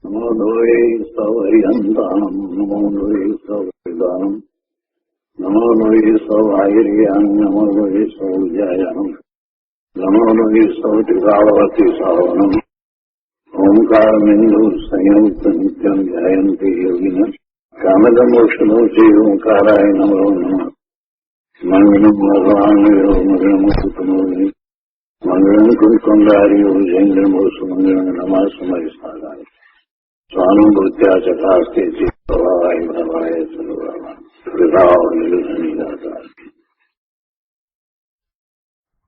નમો લોહે સૌહરિહંતાણમ નમો લોહે સૌહરિદાનમ નમો લોહે સૌહાયર્યાન નમો લોહે સૌજાયાનમ નમો લોહે સૌત્રિકાળવતી સાવનમ ઓમકારમિંદુ સંયુક્ત નિત્યમ ધ્યાયંતિ યોગિન કામદમોક્ષનો છે ઓંકારાય નમો નમઃ મંગલમ ભગવાન મંગલમ કુટુંબોની મંગલમ કુંડારીઓ જૈન્દ્રમો સુમંગલમ નમઃ સમય સાધાય સ્વાનુભૂત્યા ચકાસ્તે ચિત્તવાય ભવાય સર્વમાં કૃપાઓ નિરુધની દાતા.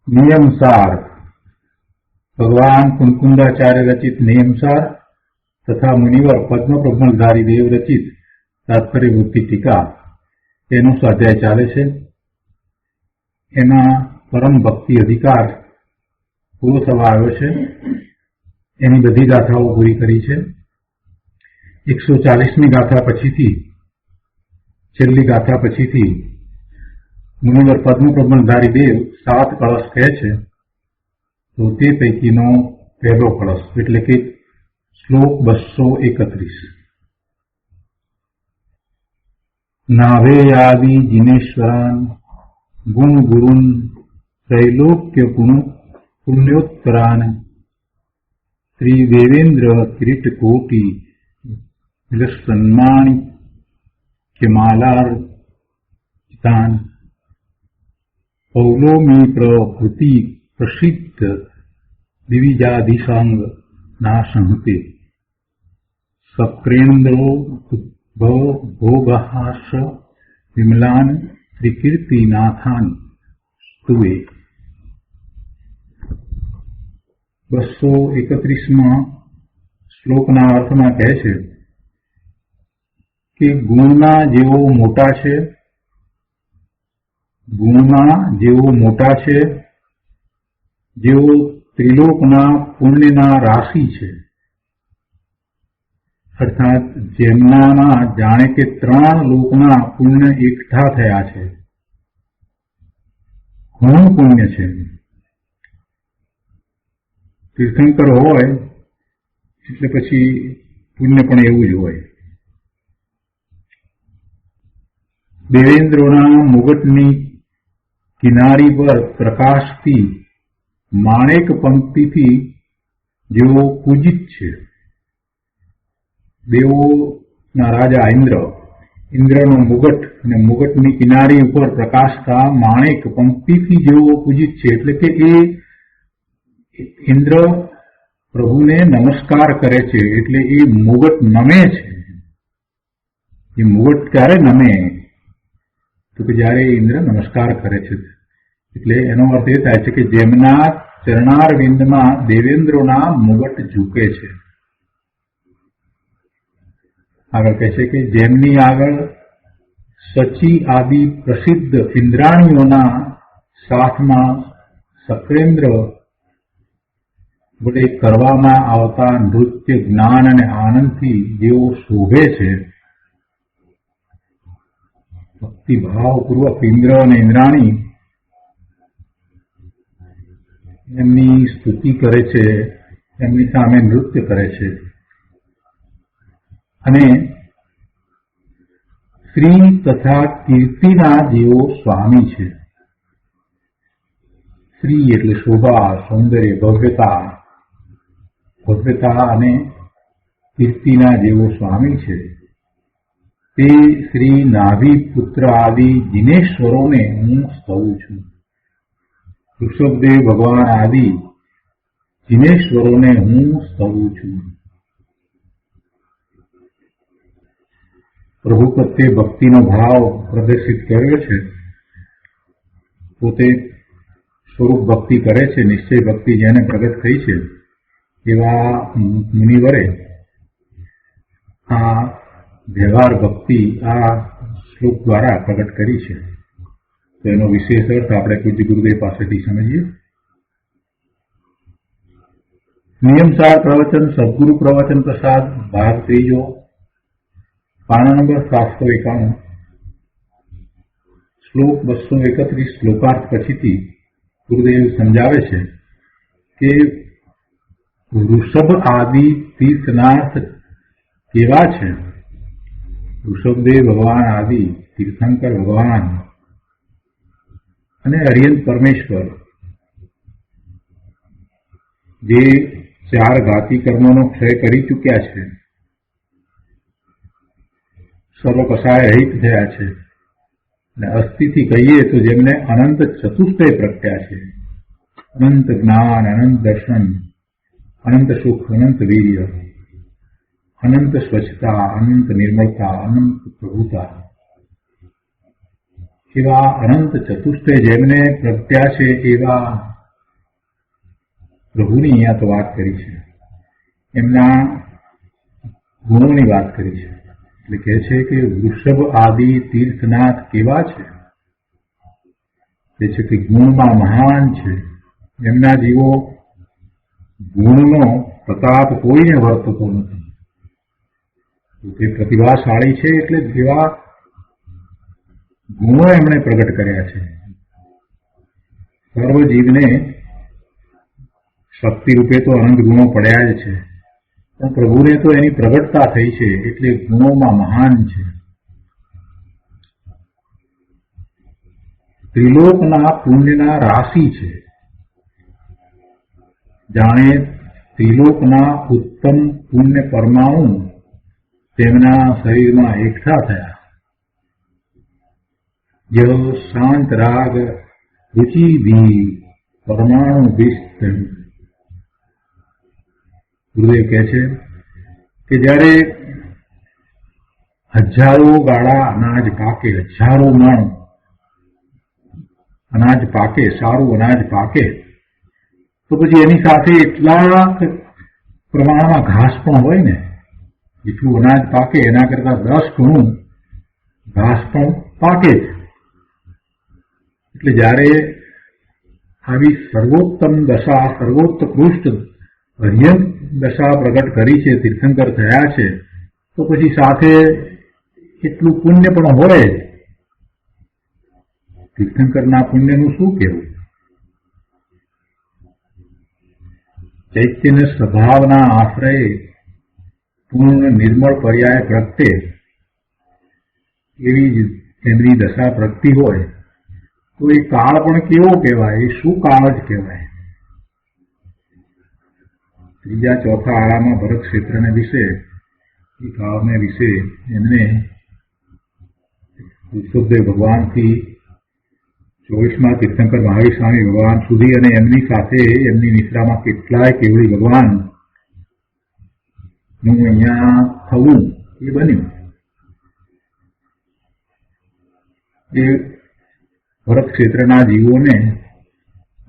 નિયમસાર ભગવાન કુંકુંડાચાર્ય રચિત નિયમસાર તથા મુનિવર પદ્મપ્રભલધારી દેવ રચિત તાત્પર્ય વૃત્તિ ટીકા એનો સ્વાધ્યાય ચાલે છે. એમાં પરમ ભક્તિ અધિકાર પૂરો થવા આવ્યો છે. એની બધી ગાથાઓ પૂરી કરી છે. 140મી ગાથા પછીથી છેલ્લી ગાથા પછીથી મુનિવર પદ્મપ્રભલધારી દેવ 7 કળશ કહે છે. તો તે પૈકીનો પહેલો કળશ એટલે કે શ્લોક 231. નાભેયાદિ જિનેશ્વરાન ગુણ ગુરુન ત્રૈલોક્ય પુણ્યોત્તરાન શ્રી દેવેન્દ્ર કિરીટ કોટી વિલસન્માણિક્યમાલાર્ચિતાન પૌલોમી પ્રભૃતિ પ્રસિદ્ધ દિવિજાધિસાંગ નાશંતે સપ્રેન્દ્રો ભોગહાસ વિમલાન ત્રિકીર્તિનાથાન સ્તુવે. 231માં શ્લોકના અર્થમાં કહે છે કે ગુણના જેવો મોટા છે જેઓ ત્રિલોકના પુણ્યના રાશિ છે. અર્થાત જેમનામાં જાણે કે 3 લોકના પુણ્ય એકઠા થયા છે. ઘણું પુણ્ય છે. તીર્થંકર હોય એટલે પછી પુણ્ય પણ એવું જ હોય. દેવેન્દ્રોના મુગટની કિનારી પર પ્રકાશથી માણેક પંક્તિથી જેઓ પૂજિત છે. દેવોના રાજા ઇન્દ્રનો મુગટ અને મુગટની કિનારી ઉપર પ્રકાશતા માણેક પંક્તિથી જેઓ પૂજિત છે. એટલે કે એ ઇન્દ્ર પ્રભુને નમસ્કાર કરે છે. એટલે એ મુગટ નમે છે. એ મુગટ ક્યારે નમે? તો કે જ્યારે ઇન્દ્ર નમસ્કાર કરે છે. એટલે એનો અર્થ એ થાય છે કે જેમના ચરણારવિંદમાં દેવેન્દ્રોના મુગટ ઝૂકે છે. આગળ કહે છે કે જેમની આગળ સચી આદિ પ્રસિદ્ધ ઇન્દ્રાણીઓના સાથમાં સપ્રેન્દ્ર વડે કરવામાં આવતા નૃત્ય જ્ઞાન અને આનંદથી જેઓ શોભે છે. ભક્તિભાવપૂર્વક ઇન્દ્ર અને ઇન્દ્રાણી એમની સ્તુતિ કરે છે, એમની સામે નૃત્ય કરે છે. અને શ્રી તથા કીર્તિના જેઓ સ્વામી છે. શ્રી એટલે શોભા, સૌંદર્ય, ભવ્યતા અને કીર્તિના જેઓ સ્વામી છે. તે શ્રી નાભી પુત્ર આદિ જિનેશ્વરોને હું સ્તવું છું. ઋષભદેવ ભગવાન આદિ જિનેશ્વરોને હું સ્તવું છું. પ્રભુ પ્રત્યે ભક્તિનો ભાવ પ્રદર્શિત કર્યો છે. પોતે સ્વરૂપ ભક્તિ કરે છે, નિશ્ચય ભક્તિ જેને પ્રગટ થઈ છે એવા મુનિવરે આ વ્યવહાર ભક્તિ આ શ્લોક દ્વારા પ્રગટ કરી છે. તો એનો વિશેષ અર્થ આપણે પૂજ્ય ગુરુદેવ પાસેથી સમજીએ. નિયમસાર પ્રવચન સદગુરુ પ્રવચન પ્રસાદ ભાગ 3 પાના નંબર 791 શ્લોક 231 શ્લોકાર્થ પછીથી ગુરુદેવ સમજાવે છે કે વૃષભ આદિ તીર્થનાથ કેવા છે? ઋષભદેવ ભગવાન આદિ, તીર્થંકર ભગવાન અને અરિયંત પરમેશ્વર જે 4 ઘાતી કર્મોનો ક્ષય કરી ચૂક્યા છે, સર્વ કસાય રહિત થયા છે, અને અસ્થિથી કહીએ તો જેમને અનંત ચતુષ્ટય પ્રગટ્યા છે, અનંત જ્ઞાન, અનંત દર્શન, અનંત સુખ, અનંત વીર્ય, અનંત સ્વચ્છતા, અનંત નિર્મળતા, અનંત પ્રભુતા, એવા અનંત ચતુષ્ટય જેમને પ્રગટ્યા છે એવા પ્રભુની અહીંયા તો વાત કરી છે. એમના ગુણોની વાત કરી છે. એટલે કહે છે કે વૃષભ આદિ તીર્થનાથ કેવા છે? કે છે કે ગુણમાં મહાન છે. એમના જેવો ગુણનો પ્રતાપ કોઈને વર્તતો નથી. તે પ્રતિભાશાળી છે એટલે જેવા ગુણો એમણે પ્રગટ કર્યા છે. સર્વ જીવને શક્તિ રૂપે તો અનંત ગુણો પડ્યા જ છે, પણ પ્રભુને તો એની પ્રગટતા થઈ છે એટલે ગુણોમાં મહાન છે. ત્રિલોકના પુણ્યના રાશિ છે. જાણે ત્રિલોકના ઉત્તમ પુણ્ય પરમાણુ તેમના શરીરમાં એકઠા થયા. ય શાંત રાગ રુચિભી પરમાણુ વિસ્તૃત. ગુરુદેવ કહે છે કે જ્યારે હજારો ગાળા અનાજ પાકે, હજારો મણ અનાજ પાકે, સારું અનાજ પાકે, તો પછી એની સાથે એટલા પ્રમાણમાં ઘાસ પણ હોય ને, જેટલું અનાજ પાકે એના કરતા 10 ગણું ઘાસ પણ પાકે જ. એટલે જ્યારે આવી સર્વોત્તમ દશા, સર્વોત્કૃષ્ટ અર્યંત દશા પ્રગટ કરી છે, તીર્થંકર થયા છે, તો પછી સાથે એટલું પુણ્ય પણ હોય જ. તીર્થંકરના પુણ્યનું શું કહેવું? ચૈતન્ય સ્વભાવના આશ્રયે પૂર્ણ નિર્મળ પર્યાય પ્રગટે એવી જ એમની દશા પ્રગટી હોય તો એ કાળ પણ કેવો કહેવાય? એ શું કાળ જ કહેવાય? ત્રીજા ચોથા આળામાં ભરત ક્ષેત્રને વિશે, એ કાળને વિશે એમને ઋષભદેવ ભગવાનથી 24મા તીર્થંકર મહાવીર સ્વામી ભગવાન સુધી અને એમની સાથે એમની નિશ્રામાં કેટલાય કેવડી ભગવાન નું અહીંયા થવું એ બન્યું. એ ભરત ક્ષેત્રના જીવોને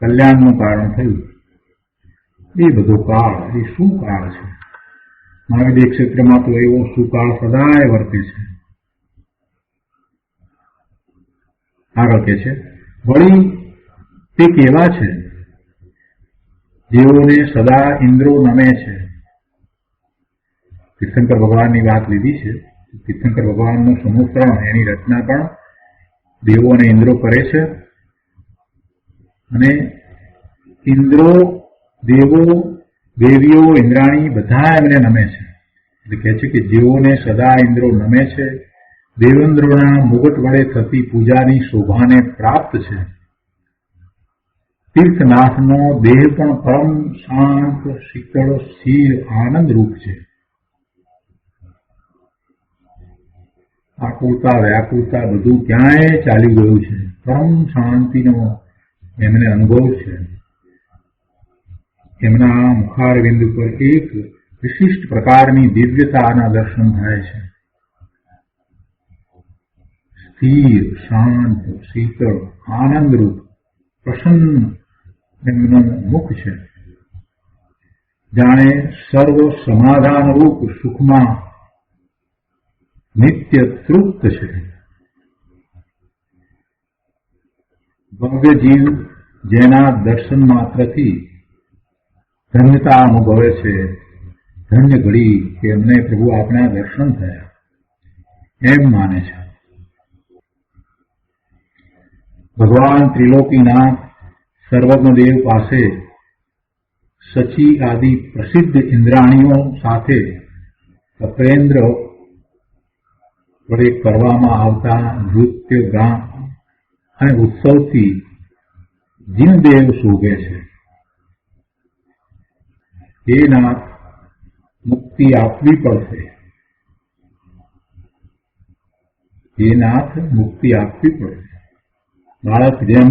કલ્યાણનું કારણ થયું. એ બધો કાળ, એ શું કાળ છે? મહાવિદ્ય ક્ષેત્રમાં તો એવો સુકાળ સદાય વર્તે છે. આગળ કે છે, વળી તે કેવા છે જેઓને સદા ઇન્દ્રો નમે છે. તીર્થંકર ભગવાનની વાત લીધી છે. તીર્થંકર ભગવાનનો સમૂહ 3, એની રચના પણ દેવો અને ઇન્દ્રો કરે છે. અને ઇન્દ્રો, દેવો, દેવીઓ, ઇન્દ્રાણી બધા એમને નમે છે. એટલે કહે છે કે જેઓને સદા ઇન્દ્રો નમે છે, દેવેન્દ્રોના મુગટ વડે થતી પૂજાની શોભાને પ્રાપ્ત છે. તીર્થનાથનો દેહ પણ પરમ શાંત, શીતળ, સ્થિર, આનંદરૂપ છે. આકુલતા, વ્યાકુલતા બધું ક્યાંય ચાલી ગયું છે. પરમ શાંતિનો એમને અનુભવ છે. એમના મુખારવિંદ પર એક વિશિષ્ટ પ્રકારની દિવ્યતાના દર્શન થાય છે. સ્થિર, શાંત, શીતળ, આનંદરૂપ, પ્રસન્ન એમનું મુખ છે. જાણે સર્વ સમાધાનરૂપ સુખમાં નિત્ય તૃપ્ત છે. ભવ્ય જીવ જેના દર્શન માત્રથી ધન્યતા અનુભવે છે, ધન્ય ઘડી કે એમને પ્રભુ આપના દર્શન થયા એમ માને છે. ભગવાન ત્રિલોકીનાથ સર્વજ્ઞદેવ પાસે સચી આદિ પ્રસિદ્ધ ઇન્દ્રાણીઓ સાથે સત્રેન્દ્ર વડે કરવામાં આવતા નૃત્ય, ગાન અને ઉત્સવથી જીનદેવ શોભે છે. હે નાથ, મુક્તિ આપવી પડશે. હે નાથ, મુક્તિ આપવી પડશે. બાળક જેમ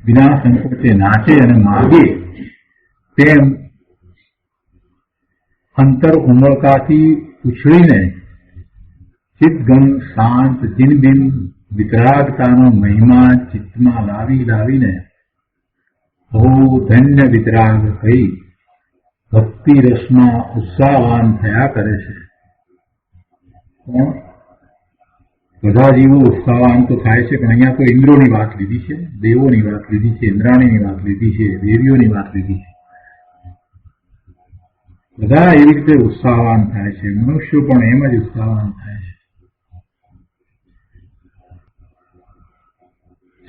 વિના સંકોચે નાચે અને માગે તેમ અંતર ઉમળકાથી ઉછળીને ચિત્તગન શાંત જીનબિન વિતરાગતાનો મહિમા ચિત્તમાં લાવીને હો ધન્ય વિતરાગ કહી ભક્તિ રસમાં ઉત્સાહવાન થયા કરે છે. પણ બધા જીવો ઉત્સાહવાન તો થાય છે, પણ અહીંયા તો ઇન્દ્રોની વાત લીધી છે, દેવોની વાત લીધી છે, ઇન્દ્રાણીની વાત લીધી છે, દેવીઓની વાત લીધી છે. બધા એવી રીતે ઉત્સાહવાન થાય છે. મનુષ્યો પણ એમ જ ઉત્સાહવાન થાય છે.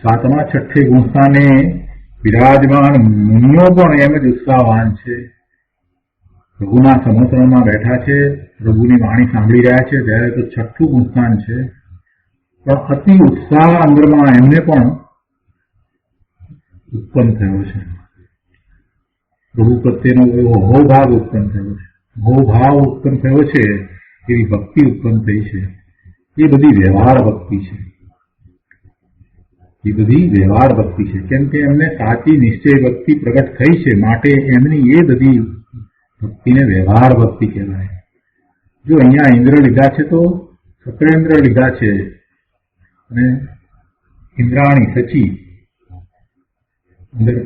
સાતમા છઠ્ઠે ગુણસ્થાને વિરાજમાન મુનિઓ પણ એમ જ ઉત્સાહવાન છે. પ્રભુના સમોસરમાં બેઠા છે, પ્રભુની વાણી સાંભળી રહ્યા છે, ત્યારે તો છઠ્ઠું ગુણસ્થાન છે. પણ અતિ ઉત્સાહ અંદરમાં એમને પણ ઉત્પન્ન થયો છે. પ્રભુ પ્રત્યેનો એવો હોભાવ ઉત્પન્ન થયો છે. હોભાવ ઉત્પન્ન થયો છે, એવી ભક્તિ ઉત્પન્ન થઈ છે. એ બધી વ્યવહાર ભક્તિ છે. એ બધી વ્યવહાર ભક્તિ છે. કેમ કે એમને સાચી નિશ્ચય ભક્તિ પ્રગટ થઈ છે, માટે એમની એ બધી ભક્તિને વ્યવહાર ભક્તિ કહેવાય. જો અહીંયા ઇન્દ્ર લીધા છે તો સત્રેન્દ્ર લીધા છે અને ઇન્દ્રાણી સચી અંદર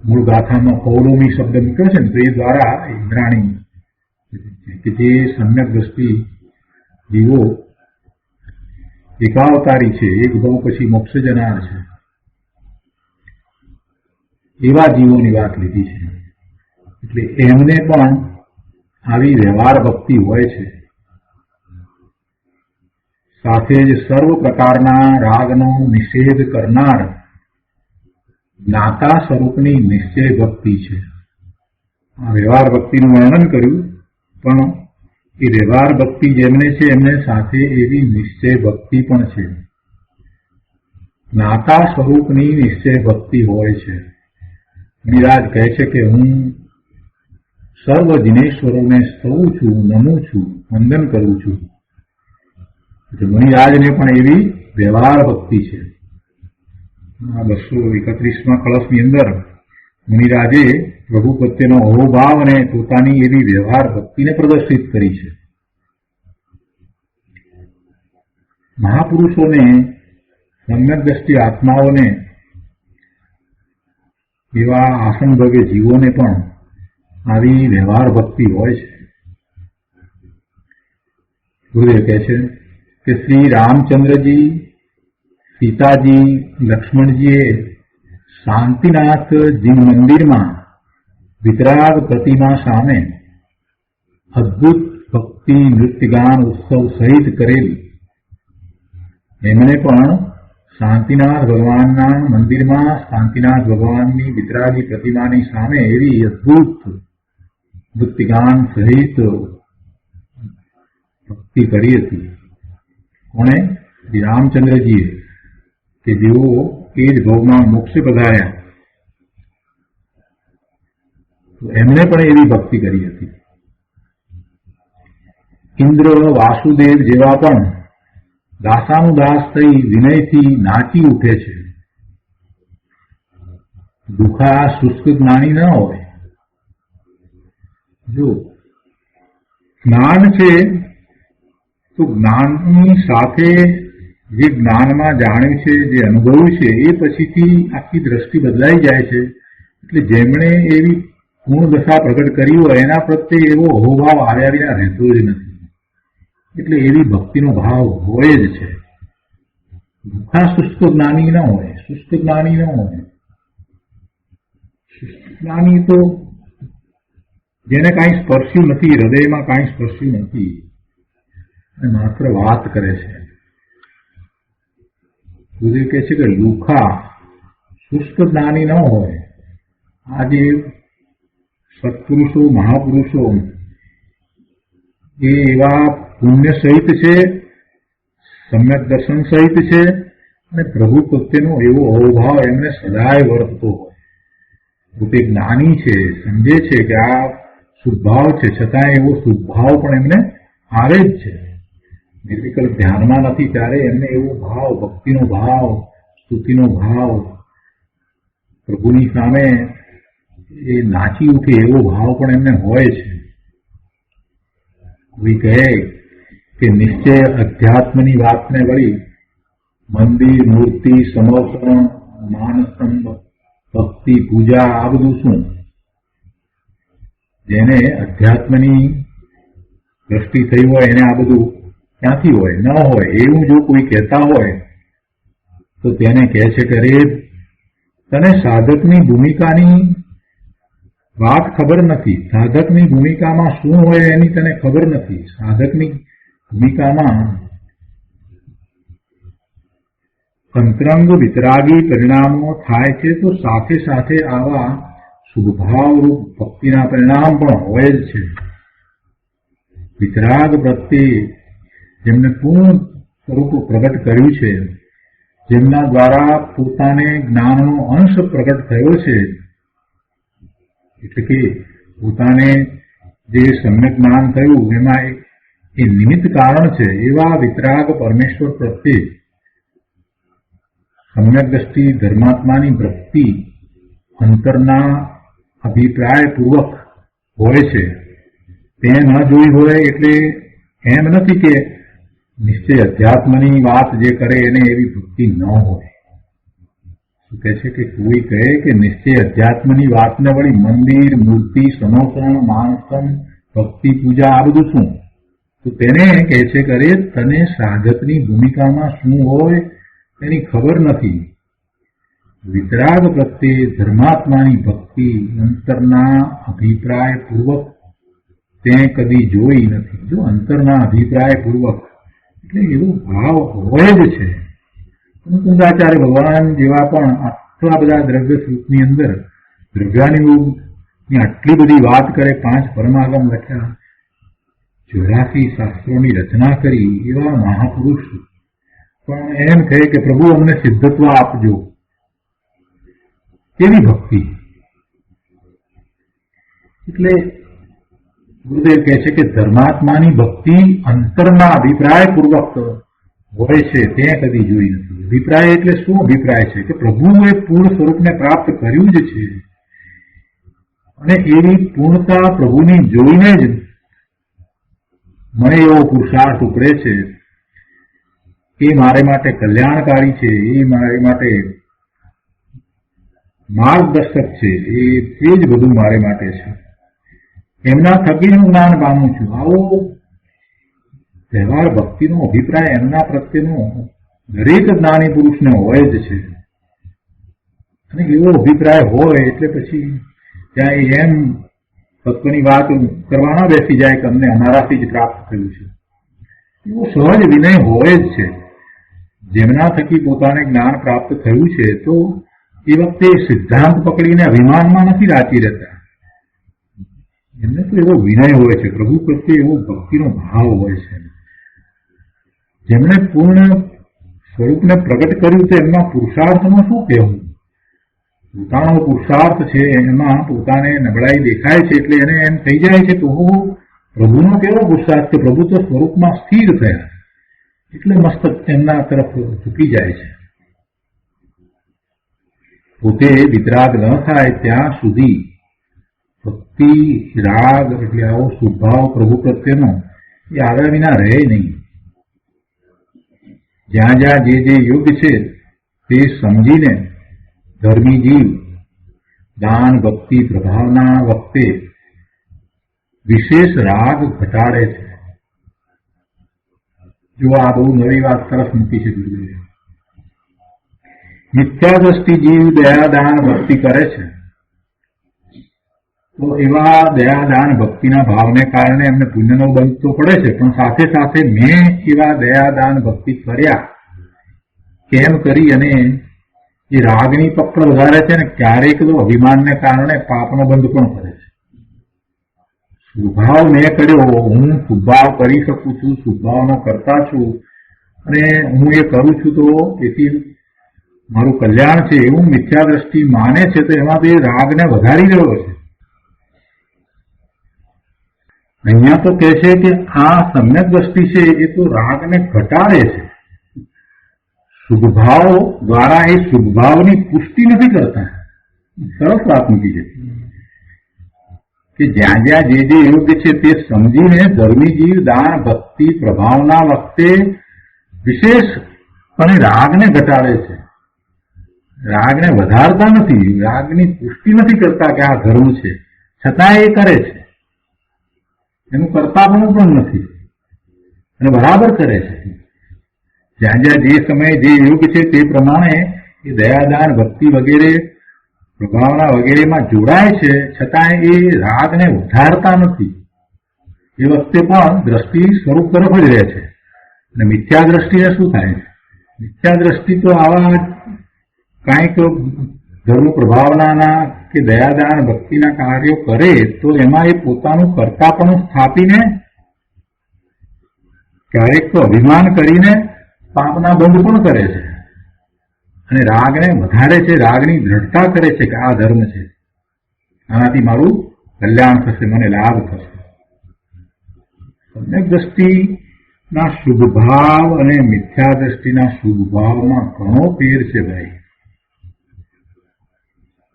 મૂળ ગાથામાં પૌલોમી શબ્દ મૂક્યો છે ને, તો એ દ્વારા ઇન્દ્રાણી કે જે સમ્યક દ્રષ્ટિ જીવો એકાવતારી છે, એક ભાવ પછી મોક્ષ જનાર છે, એવા જીવોની વાત લીધી છે. એટલે એમને પણ આવી વ્યવહાર ભક્તિ હોય છે. સાથે જ સર્વ પ્રકારના રાગનો નિષેધ કરનાર જ્ઞાતા સ્વરૂપની નિશ્ચય ભક્તિ છે. આ વ્યવહાર ભક્તિનું વર્ણન કર્યું, પણ એ વ્યવહાર ભક્તિ જેમને છે એમને સાથે એવી નિશ્ચય ભક્તિ પણ છે. જ્ઞાતા સ્વરૂપની નિશ્ચય ભક્તિ હોય છે. વિરાજ કહે છે કે હું સર્વ જિનેશ્વરોને સ્તવું છું, નમું છું, વંદન કરું છું. મુનિરાજને પણ એવી વ્યવહાર ભક્તિ છે. 231માં કળશની અંદર મુનિરાજે પ્રભુ પ્રત્યેનો અહોભાવ અને પોતાની એવી વ્યવહાર ભક્તિને પ્રદર્શિત કરી છે. મહાપુરુષોને, સમ્યક દ્રષ્ટિ આત્માઓને, એવા આસનભોગે જીવોને પણ આવી વ્યવહાર ભક્તિ હોય છે. ગુરુદેવ કહે છે કે શ્રી રામચંદ્રજી, સીતાજી, લક્ષ્મણજીએ શાંતિનાથ જીન મંદિરમાં વિતરાગ પ્રતિમા સામે અદભુત ભક્તિ નૃત્યગાન ઉત્સવ સહિત કરેલ. એમણે પણ શાંતિનાથ ભગવાનના મંદિરમાં શાંતિનાથ ભગવાનની વિતરાગી પ્રતિમાની સામે એવી અદભુત નૃત્યગાન સહિત ભક્તિ કરી હતી. કોણે? શ્રી રામચંદ્રજીએ, કે જેઓ એ જ ભોગમાં મોક્ષે પધાર્યા, તો એમણે પણ એવી ભક્તિ કરી હતી. ઇન્દ્ર, વાસુદેવ જેવા પણ દાસાનુદાસ થઈ વિનયથી નાચી ઉઠે છે. દુઃખા શુષ્ક જ્ઞાની ન હોય. જો જ્ઞાન છે તો જ્ઞાનની સાથે જે જ્ઞાનમાં જાણ્યું છે, જે અનુભવ્યું છે, એ પછીથી આખી દ્રષ્ટિ બદલાઈ જાય છે. એટલે જેમણે એવી પૂર્ણ દશા પ્રગટ કરી હોય એના પ્રત્યે એવો અહોભાવ આવ્યા વિના રહેતો જ નથી. એટલે એવી ભક્તિનો ભાવ હોય જ છે. દુઃખા શુષ્ક જ્ઞાની ન હોય, શુષ્ક જ્ઞાની ન હોય. શુષ્ક જ્ઞાની તો જેને કાંઈ સ્પર્શ્યું નથી, હૃદયમાં કાંઈ સ્પર્શ્યું નથી, અને માત્ર વાત કરે છે. ગુરુદેવ કહે છે કે લુખા શુષ્ક જ્ઞાની ન હોય. આ જે સત્પુરુષો, મહાપુરુષો, એ એવા પુણ્ય સહિત છે, સમ્યક દર્શન સહિત છે, અને પ્રભુ પ્રત્યેનો એવો અહોભાવ એમને સદાય વર્તતો હોય. પોતે જ્ઞાની છે, સમજે છે કે આ શુદ્ધભાવ છે, છતાં એવો શુદ્ધભાવ પણ એમને આવે જ છે. નિર્વિકલ્પ ધ્યાનમાં નથી ત્યારે એમને એવો ભાવ, ભક્તિનો ભાવ, સ્તુતિનો ભાવ, પ્રભુની સામે એ નાચી ઉઠે એવો ભાવ પણ એમને હોય છે. કોઈ કહે કે નિશ્ચય અધ્યાત્મની વાતને વળી મંદિર, મૂર્તિ, સમર્પણ, માનસ્તંભ, ભક્તિ, પૂજા આ બધું શું? જેને અધ્યાત્મની દ્રષ્ટિ થઈ હોય એને આ બધું ક્યાંથી હોય? ન હોય. એવું જો કોઈ કહેતા હોય તો તેને કહે છે કે અરે તને સાધકની ભૂમિકાની વાત ખબર નથી. સાધકની ભૂમિકામાં શું હોય એની તને ખબર નથી. સાધકની ભૂમિકામાં અંતરંગ વિતરાગી પરિણામો થાય છે, તો સાથે સાથે આવા શુભભાવરૂપ ભક્તિના પરિણામ પણ હોય જ છે. વિતરાગ પ્રત્યે જેમને પૂર્ણ સ્વરૂપ પ્રગટ કર્યું છે, જેમના દ્વારા પોતાને જ્ઞાનનો અંશ પ્રગટ થયો છે, એટલે કે પોતાને જે સમ્યક જ્ઞાન થયું એમાં એ નિમિત્ત કારણ છે, એવા વિતરાગ પરમેશ્વર પ્રત્યે સમ્યક દ્રષ્ટિ ધર્માત્માની વૃત્તિ અંતરના અભિપ્રાયપૂર્વક હોય છે. તે ન જોઈ હોય એટલે એમ નથી કે નિશ્ચય અધ્યાત્મની વાત જે કરે એને એવી ભક્તિ ન હોય. શું કહે છે કે કોઈ કહે કે નિશ્ચય અધ્યાત્મની વાતને વળી મંદિર, મૂર્તિ, સમર્પણ, માનસમ, ભક્તિ, પૂજા આ બધું શું? તો તેને કહે છે કે અરે તને સાધકની ભૂમિકામાં શું હોય એની ખબર નથી. વિતરાગ પ્રત્યે ધર્માત્માની ભક્તિ અંતરના અભિપ્રાયપૂર્વક તે કદી જોઈ નથી. જો અંતરના અભિપ્રાયપૂર્વક એટલે એવો ભાવ હોય જ છે. કુંદાચાર્ય ભગવાન જેવા પણ આટલા બધા દ્રવ્ય સ્વરૂપની અંદર દ્રવ્યાનુયોગની આટલી બધી વાત કરે, 5 પરમાગમ લખ્યા, 84 શાસ્ત્રોની રચના કરી, એવા મહાપુરુષ પણ એમ કહે કે પ્રભુ અમને સિદ્ધત્વ આપજો. કેવી ભક્તિ! એટલે ગુરુદેવ કહે છે કે ધર્માત્માની ભક્તિ અંતરના અભિપ્રાયપૂર્વક હોય છે, તે કદી જોઈ નથી. અભિપ્રાય એટલે શું અભિપ્રાય છે? કે પ્રભુએ પૂર્ણ સ્વરૂપને પ્રાપ્ત કર્યું જ છે, અને એવી પૂર્ણતા પ્રભુની જોઈને જ મને એવો પુરુષાર્થ ઉપડે છે. એ મારે માટે કલ્યાણકારી છે, એ મારે માટે માર્ગદર્શક છે, એ જ બધું મારે માટે છે. એમના થકી હું જ્ઞાન પામું છું. આવો વ્યવહાર ભક્તિનો અભિપ્રાય એમના પ્રત્યેનો દરેક જ્ઞાની પુરુષને હોય જ છે. અને એવો અભિપ્રાય હોય એટલે પછી ત્યાં એમ તત્વની વાત કરવાના બેસી જાય કે અમને અમારાથી જ પ્રાપ્ત થયું છે. એવો સહજ વિનય હોય જ છે. જેમના થકી પોતાને જ્ઞાન પ્રાપ્ત થયું છે તો એ વખતે સિદ્ધાંત પકડીને અભિમાનમાં નથી રાચી રહેતા. એમને તો એવો વિનય હોય છે, પ્રભુ પ્રત્યે એવો ભક્તિનો ભાવ હોય છે. જેમણે પૂર્ણ સ્વરૂપને પ્રગટ કર્યું છે એમના પુરુષાર્થમાં શું કહેવું? પોતાનો પુરુષાર્થ છે એમાં પોતાને નબળાઈ દેખાય છે એટલે એને એમ થઈ જાય છે તો પ્રભુનો કેવો પુરુષાર્થ કે પ્રભુ તો સ્વરૂપમાં સ્થિર થયા, એટલે મસ્તક એમના તરફ ઝૂકી જાય છે. પોતે વિતરાગ ન થાય ત્યાં સુધી ભક્તિ, રાગ એટલે આવો શુભભાવ પ્રભુ પ્રત્યેનો એ આવ્યા વિના રહે નહીં. જ્યાં જ્યાં જે યોગ છે તે સમજીને ધર્મી જીવ દાન, ભક્તિ, પ્રભાવના વખતે વિશેષ રાગ ઘટાડે છે. જો આ બહુ નવી વાત તરફ મૂકી છે. મિથ્યા દ્રષ્ટિ જીવ દયાદાન ભક્તિ કરે છે તો એવા દયાદાન ભક્તિના ભાવને કારણે એમને પુણ્યનો બંધ તો પડે છે, પણ સાથે સાથે મેં એવા દયાદાન ભક્તિ કર્યા કેમ કરી અને એ રાગની પકડ વધારે છે ને ક્યારેક તો અભિમાનને કારણે પાપનો બંધ પણ કરે છે. શુભાવ મેં કર્યો, હું શુભાવ કરી શકું છું, શુભાવનો કરતા છું અને હું એ કરું છું તો એથી મારું કલ્યાણ છે એવું મિથ્યા દ્રષ્ટિ માને છે, તો એમાં તો એ રાગને વધારી રહ્યો છે. અહીંયા તો કહે છે કે આ સમ્યક દ્રષ્ટિ છે એ તો રાગને ઘટાડે છે. શુભભાવ દ્વારા એ શુભભાવની પુષ્ટિ નથી કરતા. સરસ વાત મૂકી છે કે જ્યાં જ્યાં જે જે યોગ્ય છે તે સમજીને ધર્મી જીવ દાન ભક્તિ પ્રભાવના વખતે વિશેષપણે રાગને ઘટાડે છે, રાગને વધારતા નથી, રાગની પુષ્ટિ નથી કરતા કે આ ધર્મ છે, છતાં એ કરે છે. એનું કરતાપણું પણ નથી અને બરાબર કરે છે. જ્યાં જ્યાં જે સમયે જે યોગ છે તે પ્રમાણે એ દયાદાન ભક્તિ વગેરે પ્રભાવના વગેરેમાં જોડાય છે, છતાં એ રાગને વધારતા નથી. એ વખતે પણ દ્રષ્ટિ સ્વરૂપ તરફ જ રહે છે. અને મિથ્યા દ્રષ્ટિને શું થાય છે? મિથ્યા દ્રષ્ટિ તો આવા કાંઈક ધર્મ પ્રભાવનાના કે દયાદાન ભક્તિના કાર્યો કરે તો એમાં એ પોતાનું કર્તાપણું સ્થાપીને ક્યારેક તો અભિમાન કરીને પાપના બંધ પણ કરે છે અને રાગને વધારે છે, રાગની દ્રઢતા કરે છે કે આ ધર્મ છે, આનાથી મારું કલ્યાણ થશે, મને લાભ થશે. સમ્યક દ્રષ્ટિના શુભ ભાવ અને મિથ્યા દ્રષ્ટિના શુભ ભાવમાં ઘણો ફેર છે ભાઈ,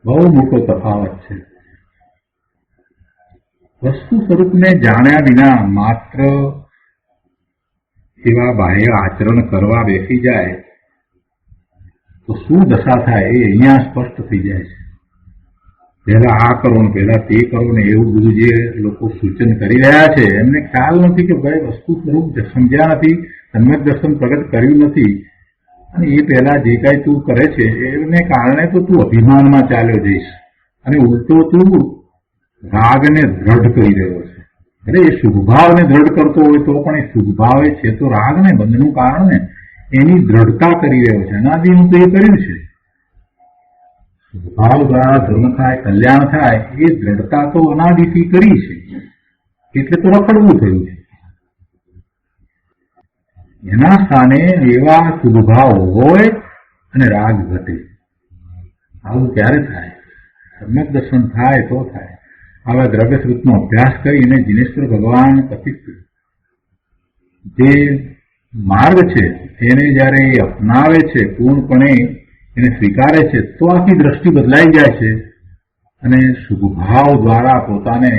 બહુ મોટો તફાવત છે. વસ્તુ સ્વરૂપને જાણ્યા વિના માત્ર એવા બાહ્ય આચરણ કરવા બેસી જાય તો શું દશા થાય એ અહીંયા સ્પષ્ટ થઈ જાય છે. પહેલા આ કરો ને પહેલા તે કરો ને એવું બધું જે લોકો સૂચન કરી રહ્યા છે એમને ખ્યાલ નથી કે ભાઈ વસ્તુ સ્વરૂપ સમજ્યા નથી, સમ્યક દર્શન પ્રગટ કર્યું નથી અને એ પહેલા જે કાંઈ તું કરે છે એને કારણે તો તું અભિમાનમાં ચાલ્યો જઈશ અને ઉલટો તું રાગને દ્રઢ કરી રહ્યો છે. એટલે એ શુભભાવને દ્રઢ કરતો હોય તો પણ એ શુભભાવે છે તો રાગને બંધનું કારણ ને એની દ્રઢતા કરી રહ્યો છે. અનાદિ હું તો એ કર્યું છે. શુભભાવ દ્વારા ધર્મ થાય, કલ્યાણ થાય એ દ્રઢતા તો અનાદિથી કરી છે એટલે તો રખડવું થયું છે. એના સ્થાને એવા શુભભાવ હોય અને રાગ ઘટે. આવું ક્યારે થાય? સમ્યક દર્શન થાય તો થાય. આવા દ્રવ્ય સ્વરૂપનો અભ્યાસ કરીને જિનેશ્વર ભગવાન કથિત જે માર્ગ છે એને જયારે એ અપનાવે છે, પૂર્ણપણે એને સ્વીકારે છે તો આખી દ્રષ્ટિ બદલાઈ જાય છે અને શુભભાવ દ્વારા પોતાને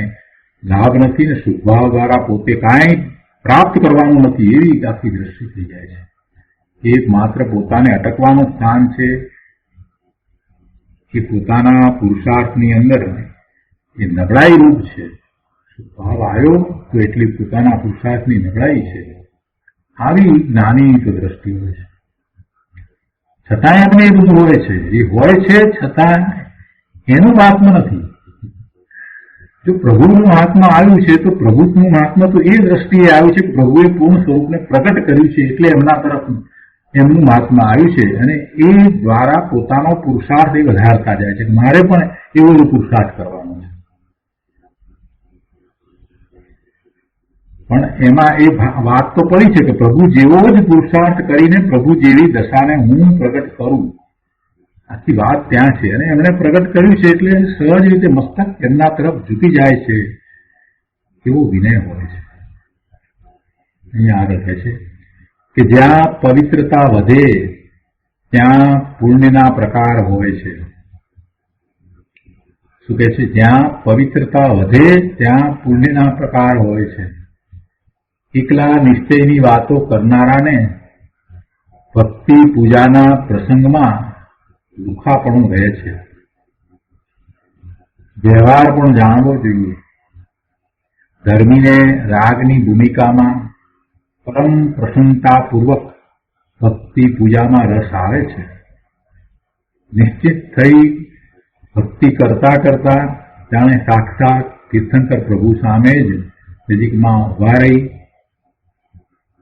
લાભ નથી ને શુભભાવ દ્વારા પોતે કાંઈ પ્રાપ્ત કરવાનું નથી એવી આખી દ્રષ્ટિ થઈ જાય છે. એ માત્ર પોતાને અટકવાનું સ્થાન છે કે પોતાના પુરુષાર્થની અંદર એ નબળાઈ રૂપ છે. શુભભાવ આવ્યો તો એટલી પોતાના પુરુષાર્થની નબળાઈ છે. આવી નાની તો દ્રષ્ટિ હોય છે. છતાંય આપણે એ બધું હોય છે, એ હોય છે છતાં એનું મહાત્મ નથી. જો પ્રભુનું મહાત્મા આવ્યું છે તો પ્રભુનું મહાત્મા તો એ દ્રષ્ટિએ આવ્યું છે કે પ્રભુએ પૂર્ણ સ્વરૂપને પ્રગટ કર્યું છે એટલે એમના તરફ એમનું મહાત્મા આવ્યું છે અને એ દ્વારા પોતાનો પુરુષાર્થ એ વધારતા જાય છે. મારે પણ એવો જ પુરુષાર્થ કરવાનો છે. પણ એમાં એ વાત તો પડી છે કે પ્રભુ જેવો જ પુરુષાર્થ કરીને પ્રભુ જેવી દશાને હું પ્રગટ કરું, આખી વાત ત્યાં છે. અને એમણે પ્રગટ કર્યું છે એટલે સહજ રીતે મસ્તક એમના તરફ ઝૂકી જાય છે, એવો વિનય હોય છે. અહીંયા આગળ કહે છે કે જ્યાં પવિત્રતા વધે ત્યાં પુણ્યના પ્રકાર હોય છે. શું કહે છે? જ્યાં પવિત્રતા વધે ત્યાં પુણ્યના પ્રકાર હોય છે. એકલા નિશ્ચયની વાતો કરનારાને ભક્તિ પૂજાના પ્રસંગમાં લુખાપણું રહે છે. વ્યવહાર પણ જાણવો જોઈએ. ધર્મીને રાગની ભૂમિકામાં પરમ પ્રસન્નતાપૂર્વક ભક્તિ પૂજામાં રસ આવે છે. નિશ્ચિત થઈ ભક્તિ કરતા કરતા જાણે સાક્ષાત તીર્થંકર પ્રભુ સામે જ નજીકમાં ઉભા રહી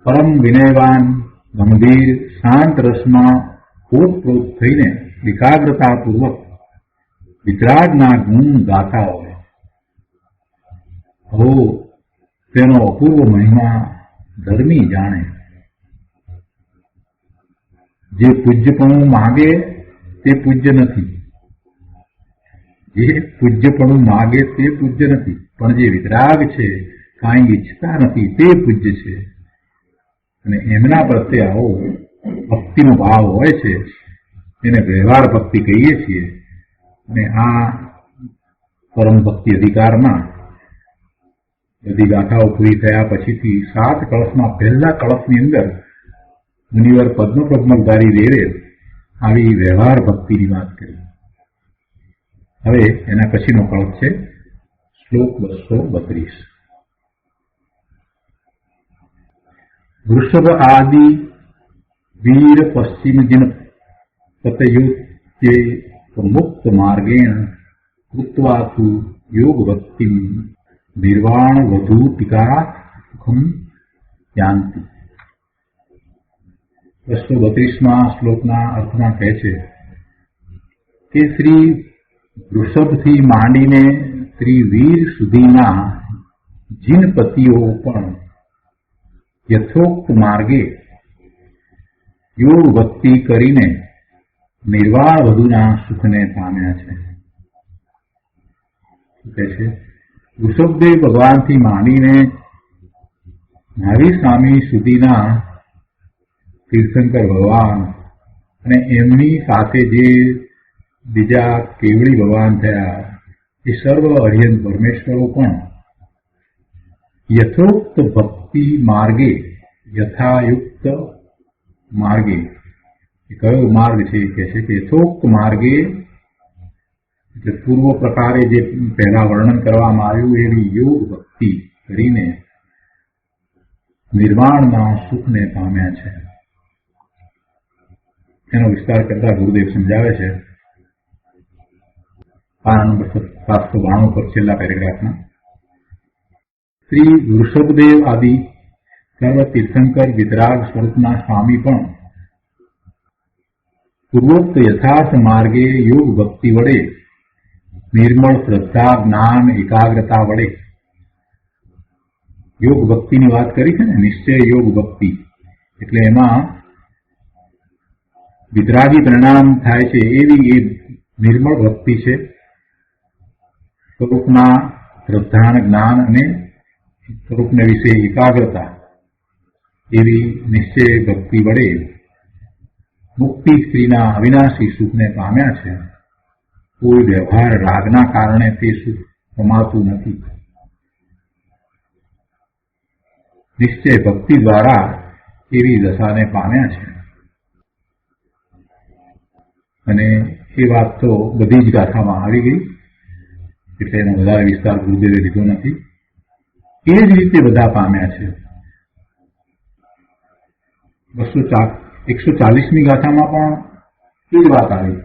પરમ વિનયવાન ગંભીર શાંત રસમાં ઓતપ્રોત થઈને એકાગ્રતાપૂર્વક વિતરાગના ગુણ ગાતા હોય. હો તેનો અપૂર્વ મહિમા ધર્મી જાણે. જે પૂજ્યપણું માગે તે પૂજ્ય નથી, જે પૂજ્યપણું માગે તે પૂજ્ય નથી, પણ જે વિતરાગ છે, કાંઈ ઈચ્છતા નથી, તે પૂજ્ય છે. અને એમના પ્રત્યે આવો ભક્તિનો ભાવ હોય છે, એને વ્યવહાર ભક્તિ કહીએ છીએ. અને આ પરમ ભક્તિ અધિકારમાં બધી ગાથાઓ પૂરી થયા પછીથી 7 કળશમાં પહેલા કળશની અંદર મુનિવર પદ્મપ્રજ્ઞધારી દેવે આવી વ્યવહાર ભક્તિની વાત કરી. હવે એના પછીનો કળશ છે શ્લોક 232. વૃષભ આદિ વીર પશ્ચિમ જન પતયુત્યે મુક્ત માર્ગેણ કૃત્વાતુ યોગ ભક્તિ નિર્વાણ વધૂતિકા સુખમ યાન્તિ. 232માં શ્લોકના અર્થમાં કહે છે કે શ્રી વૃષભથી માંડીને શ્રી વીર સુધીના જીનપતિઓ પણ યથોક્ત માર્ગે યોગ ભક્તિ કરીને નિર્વાણ વધુના સુખને પામ્યા છે. શું કહે છે? વૃષભદેવ ભગવાનથી માંડીને મહાવીર સ્વામી સુધીના તીર્થંકર ભગવાન અને એમની સાથે જે બીજા કેવળી ભગવાન થયા એ સર્વ અર્યંત પરમેશ્વરો પણ યથોક્ત ભક્તિ માર્ગે, યથાયુક્ત માર્ગે, એ કયો માર્ગ છે એ કહે છે કે યથોક્ત માર્ગે એટલે પૂર્વ પ્રકારે જે પહેલા વર્ણન કરવામાં આવ્યું એવી યોગ ભક્તિ કરીને નિર્વાણના સુખને પામ્યા છે. એનો વિસ્તાર કરતા ગુરુદેવ સમજાવે છે પાના નંબર 792 પર છેલ્લા પેરેગ્રાફમાં. શ્રી વૃષભદેવ આદિ સર્વ તીર્થંકર વિતરાગ સ્વરૂપના સ્વામી પણ પૂર્વોક્ત યથાર્થ માર્ગે યોગ ભક્તિ વડે નિર્મળ શ્રદ્ધા, જ્ઞાન, એકાગ્રતા વડે યોગ ભક્તિની વાત કરી છે ને, નિશ્ચય યોગ ભક્તિ એટલે એમાં વિતરાગી પરિણામ થાય છે એવી એ નિર્મળ ભક્તિ છે. સ્વરૂપના શ્રદ્ધા, જ્ઞાન અને સ્વરૂપને વિશે એકાગ્રતા એવી નિશ્ચય ભક્તિ વડે મુક્તિ સ્ત્રીના અવિનાશી સુખને પામ્યા છે. કોઈ વ્યવહાર રાગના કારણે તે સુખ કમાતું નથી. નિશ્ચય ભક્તિ દ્વારા એવી દશાને પામ્યા છે. અને એ વાત તો બધી જ ગાથામાં આવી ગઈ એટલે એનો વધારે વિસ્તાર ગુરુદેવે લીધો નથી. એ જ રીતે બધા પામ્યા છે. 140મી ગાથામાં પણ એ જ વાત આવી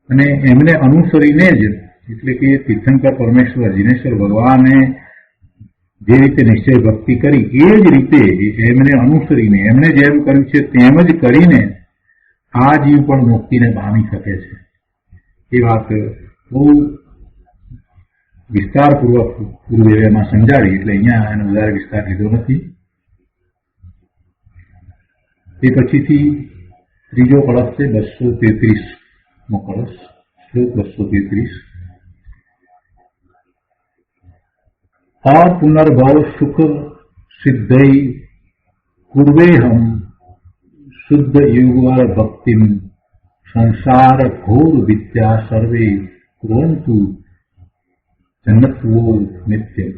અને એમને અનુસરીને જ એટલે કે તીર્થંકર પરમેશ્વર જીનેશ્વર ભગવાને જે રીતે નિશ્ચય ભક્તિ કરી એ જ રીતે એમને અનુસરીને એમણે જેમ કર્યું છે તેમ જ કરીને આ જીવ પણ મુક્તિને પામી શકે છે. એ વાત બહુ વિસ્તારપૂર્વક ગુરુદેવે એમાં સમજાવી એટલે અહીંયા એનો વધારે વિસ્તાર લીધો નથી. એ પછીથી ત્રીજો કળશ છે 233મો કળશ, શ્લોક 233. અપુનર્ભવ સુખ સિદ્ધૈ કુર્વેહમ શુદ્ધ યુગલ ભક્તિમ સંસાર ઘોર વિદ્યા સર્વે કુર્વંતુ જન્મત્વો નિત્યમ.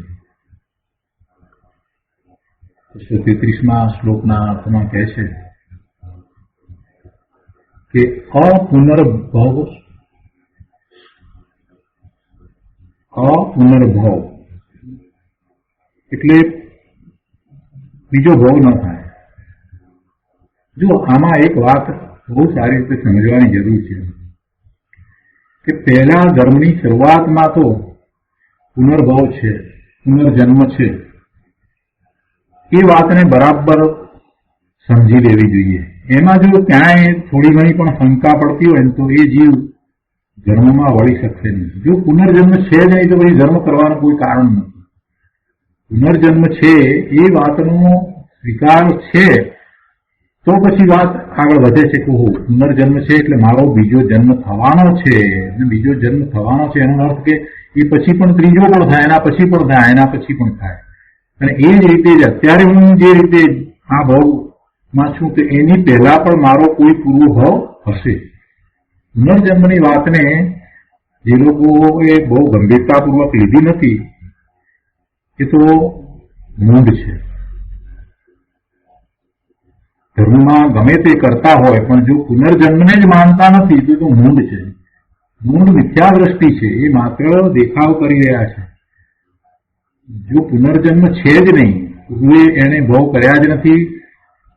233મા શ્લોકના અર્થમાં કહે છે કે અપુનર્ભવ એટલે બીજો ભવ ન થાય. જો આમાં એક વાત બહુ સારી રીતે સમજવાની જરૂર છે કે પહેલા ધર્મની શરૂઆતમાં તો પુનર્ભવ છે, પુનર્જન્મ છે. એ વાતને બરાબર સમજી લેવી જોઈએ. એમાં જો ક્યાંય થોડી ઘણી પણ શંકા પડતી હોય તો એ જીવ ધર્મમાં વળી શકશે નહીં. જો પુનર્જન્મ છે જ નહીં તો પછી ધર્મ કરવાનું કોઈ કારણ નથી. પુનર્જન્મ છે એ વાતનો સ્વીકાર છે તો પછી વાત આગળ વધે છે કે પુનર્જન્મ છે એટલે મારો બીજો જન્મ થવાનો છે, અને બીજો જન્મ થવાનો છે એનો અર્થ કે એ પછી પણ ત્રીજો પણ થાય, એના પછી પણ થાય, એના પછી પણ થાય. અને એ જ રીતે જ અત્યારે હું જે રીતે આ ભાવમાં છું તો એની પહેલા પણ મારો કોઈ પૂર્વ ભાવ હશે. પુનર્જન્મની વાતને જે લોકોએ બહુ ગંભીરતાપૂર્વક લીધી નથી એ તો મૂંડ છે. ધર્મમાં ગમે તે કરતા હોય પણ જો પુનર્જન્મને જ માનતા નથી તો મૂંડ છે. મૂળ મિથ્યા દ્રષ્ટિ છે, એ માત્ર દેખાવ કરી રહ્યા છે. જો પુનર્જન્મ છે જ નહીં, પૂર્વે એને ભોગ કર્યા જ નથી,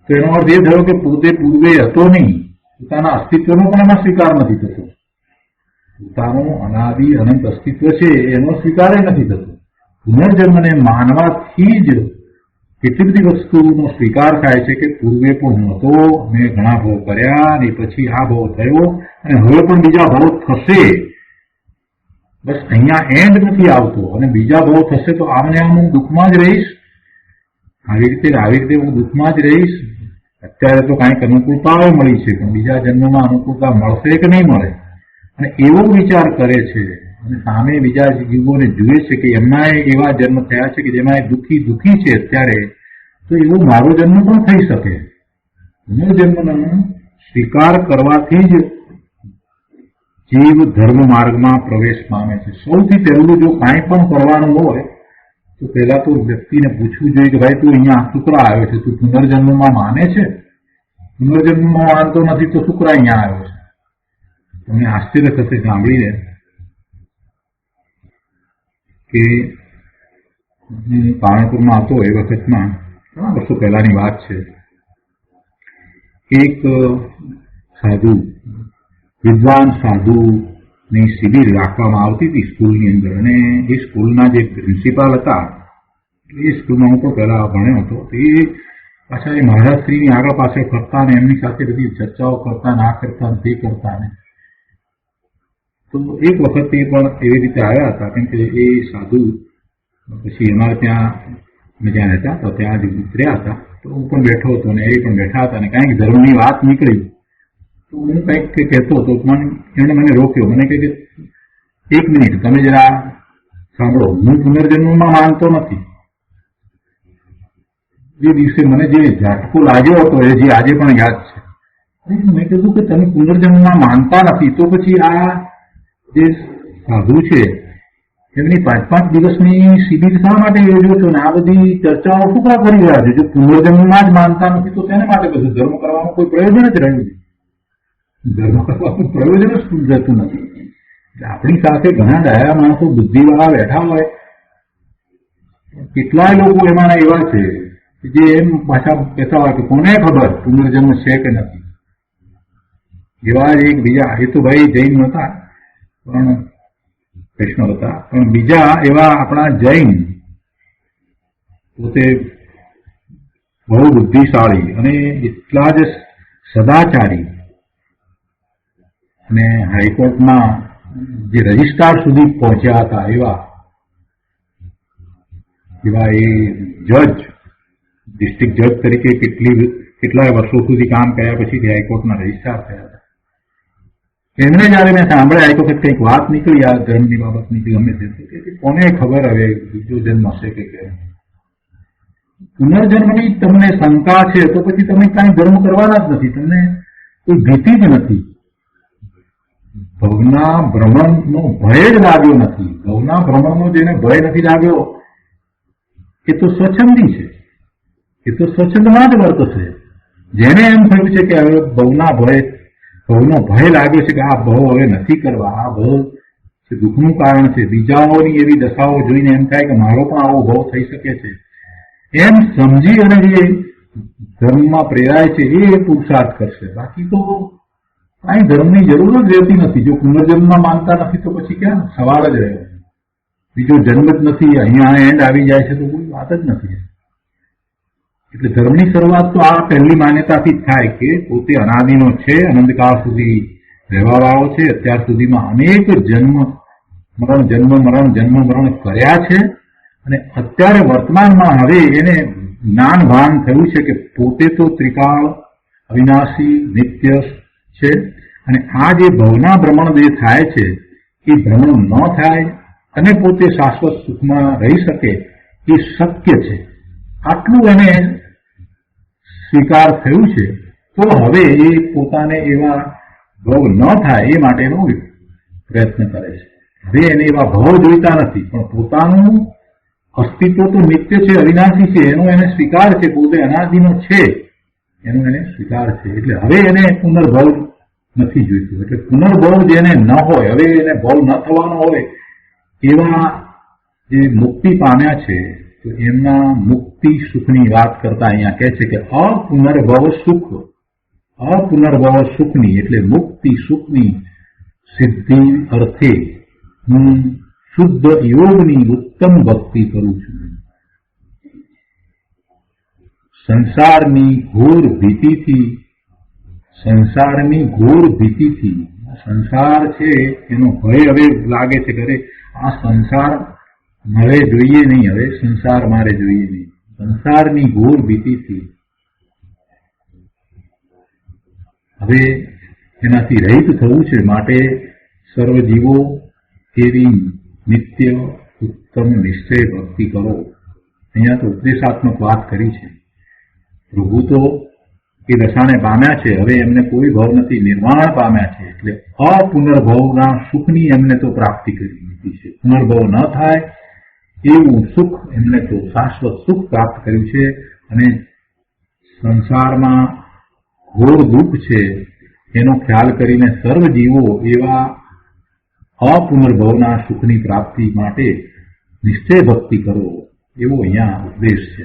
તો એનો અર્થ એ થયો કે પોતે પૂર્વે હતો નહીં, પોતાના અસ્તિત્વનો પણ એમાં સ્વીકાર નથી થતો. પોતાનું અનાદિ અનંત અસ્તિત્વ છે એનો સ્વીકાર નથી થતો. પુનર્જન્મને માનવાથી જ કેટલી બધી વસ્તુનો સ્વીકાર થાય છે કે પૂર્વે પણ હું હતો, મેં ઘણા ભાવ કર્યા, અને પછી આ ભાવ થયો, અને હવે પણ બીજા ભાવ થશે. બસ અહીંયા એન્ડ નથી આવતો, અને બીજા ભાવ થશે તો આમને આમ હું દુઃખમાં જ રહીશ, આવી રીતે હું દુઃખમાં જ રહીશ. અત્યારે તો કાંઈક અનુકૂળતાઓ મળી છે, પણ બીજા જન્મમાં અનુકૂળતા મળશે કે નહીં મળે, અને એવો વિચાર કરે છે. અને સામે બીજા જીવોને જુએ છે કે એમના એવા જન્મ થયા છે કે જેમાં એ દુઃખી છે અત્યારે, તો એવો મારો જન્મ પણ થઈ શકે. પુનર્જન્મનો સ્વીકાર કરવાથી જ જીવ ધર્મ માર્ગમાં પ્રવેશ પામે છે. સૌથી પહેલું જો કાંઈ પણ કરવાનું હોય તો પહેલા તો વ્યક્તિને પૂછવું જોઈએ કે ભાઈ તું અહીંયા શુક્ર આવ્યો છે, તું પુનર્જન્મમાં માને છે? પુનર્જન્મમાં માનતો નથી તો શુક્ર અહીંયા આવ્યો છે. તમને આશ્ચર્ય થશે સાંભળીને કે હું પાલનપુરમાં હતો એ વખતમાં, ઘણા વર્ષો પહેલાની વાત છે, એક સાધુ, વિદ્વાન સાધુની શિબિર રાખવામાં આવતી હતી સ્કૂલની અંદર, અને એ સ્કૂલના જે પ્રિન્સિપાલ હતા, એ સ્કૂલમાં હું પણ પહેલા ભણ્યો હતો, એ પાછા એ મહારાજશ્રીની આગળ પાછળ ફરતા અને એમની સાથે બધી ચર્ચાઓ કરતા, આ કરતા તે કરતા. ને તો એક વખત એ પણ એવી રીતે આવ્યા હતા, કેમ કે એ સાધુ પછી અમારે ત્યાં અમે જ્યાં રહેતા તો ત્યાં જ ઉતર્યા હતા, તો હું પણ બેઠો હતો અને એ પણ બેઠા હતા, અને કાંઈક ધર્મની વાત નીકળી તો હું કંઈક કહેતો હતો, એમણે મને રોક્યો. મને કહે કે 1 મિનિટ તમે જરા સાંભળો, હું પુનર્જન્મમાં માનતો નથી. જે દિવસે મને જે ઝાટકો લાગ્યો હતો એ જે આજે પણ યાદ છે. મેં કીધું કે તમે પુનર્જન્મમાં માનતા નથી તો પછી આ જે સાધુ છે એમની 5-5 દિવસની શિબિર શા માટે યોજો છો ને આ બધી ચર્ચાઓ શું કામ કરી રહ્યા છે? જો પુનર્જન્મમાં જ માનતા નથી તો તેને માટે બધું ધર્મ કરવાનું કોઈ પ્રયોજન જ રહ્યું નથી. ધર્મ કરવાનું પ્રયોજન જ રહેતું નથી. આપણી સાથે ઘણા ડાયા માણસો બુદ્ધિવાળા બેઠા હોય, કેટલાય લોકો એમાંના એવા છે જે એમ પાછા કહેતા હોય કે કોને ખબર પુનર્જન્મ છે કે નથી. એવા જ એક બીજા, એ તો ભાઈ જૈન હતા પણ વૈષ્ણવ હતા, પણ બીજા એવા આપણા જૈન પોતે બહુ બુદ્ધિશાળી અને એટલા જ સદાચારી, અને હાઈકોર્ટમાં જે રજિસ્ટ્રાર સુધી પહોંચ્યા હતા એવા એ જજ, ડિસ્ટ્રિક્ટ જજ તરીકે કેટલાય વર્ષો સુધી કામ કર્યા પછી હાઈકોર્ટના રજિસ્ટ્રાર થયા હતા. એમને જયારે મેં સાંભળ્યા એક વખત કંઈક વાત નીકળી આ ધર્મની બાબતની કે ગમે તે, કોને ખબર હવે બીજો જન્મ હશે કે કેમ. પુનર્જન્મની તમને શંકા છે તો પછી તમે કાંઈ ધર્મ કરવાના જ નથી, તમને કોઈ ભીતિ જ નથી. ભવના ભ્રમણનો ભય જ લાગ્યો નથી. ભવના ભ્રમણનો જેને ભય નથી લાગ્યો એ તો સ્વચ્છંદી છે, એ તો સ્વચ્છંદમાં જ વર્તશે. જેને એમ થયું છે કે હવે ભવનો ભય લાગ્યો છે કે આ ભવ હવે નથી કરવા, આ ભવ દુઃખનું કારણ છે, બીજાઓની એવી દશાઓ જોઈને એમ થાય કે મારો પણ આવો ભવ થઈ શકે છે, એમ સમજી અને જે ધર્મમાં પ્રેરાય છે એ પુરુષાર્થ કરશે. બાકી તો કાંઈ ધર્મની જરૂર જ રહેતી નથી. જો પુનર્જન્મમાં માનતા નથી તો પછી ક્યાં સવાલ જ રહ્યો, બીજો જન્મ જ નથી, અહીંયા એન્ડ આવી જાય છે તો કોઈ વાત જ નથી. એટલે ધર્મની શરૂઆત તો આ પહેલી માન્યતાથી જ થાય કે પોતે અનાદિનો છે, અનંતકાળ સુધી રહેવા વાળો છે, અત્યાર સુધીમાં અનેક જન્મ મરણ કર્યા છે, અને અત્યારે વર્તમાનમાં હવે એને જ્ઞાન ભાન થયું છે કે પોતે તો ત્રિકાળ અવિનાશી નિત્ય છે અને આ જે ભવના ભ્રમણ જે થાય છે એ ભ્રમણ ન થાય અને પોતે શાશ્વત સુખમાં રહી શકે એ શક્ય છે. આટલું એને સ્વીકાર થયું છે. તો હવે એ પોતાને એવા ભવ ન થાય એ માટેનો પ્રયત્ન કરે છે. હવે એને એવા ભવ જોઈતા નથી, પણ પોતાનું અસ્તિત્વ તો નિત્ય છે, અવિનાશી છે, એનો એને સ્વીકાર છે, પોતે અનાદિનો છે એનો એને સ્વીકાર છે. એટલે હવે એને પુનર્ભવ નથી જોઈતું. એટલે પુનર્ભવ જેને ન હોય, હવે એને ભવ ન થવાનો હોય એવા જે મુક્તિ પામ્યા છે, તો એમના મુક્તિ સુખની વાત કરતા અહીંયા કહે છે કે અપુનર્ભવ સુખની એટલે મુક્તિ સુખની સિદ્ધિ અર્થે હું શુદ્ધ યોગની ઉત્તમ ભક્તિ કરું છું. સંસારની ઘોર ભીતિથી સંસાર છે એનો ભય હવે લાગે છે કે આ સંસાર મારે જોઈએ નહીં, હવે સંસાર મારે જોઈએ નહીં. સંસારની ઘોર ભીતિથી હવે એનાથી રહિત થવું છે. માટે સર્વ જીવો એવી નિત્ય ઉત્તમ નિશ્ચય ભક્તિ કરો. અહીંયા તો ઉપદેશાત્મક વાત કરી છે. પ્રભુ તો એ દશાને પામ્યા છે, હવે એમને કોઈ ભવ નથી, નિર્વાણ પામ્યા છે. એટલે અપુનર્ભવના સુખની એમને તો પ્રાપ્તિ કરી દીધી છે. પુનર્ભવ ન થાય એવું સુખ એમને તો શાશ્વત સુખ પ્રાપ્ત કર્યું છે. અને સંસારમાં ઘોર દુઃખ છે એનો ખ્યાલ કરીને સર્વ જીવો એવા અપુનર્ભવના સુખની પ્રાપ્તિ માટે નિશ્ચય ભક્તિ કરો એવો અહીંયા ઉપદેશ છે.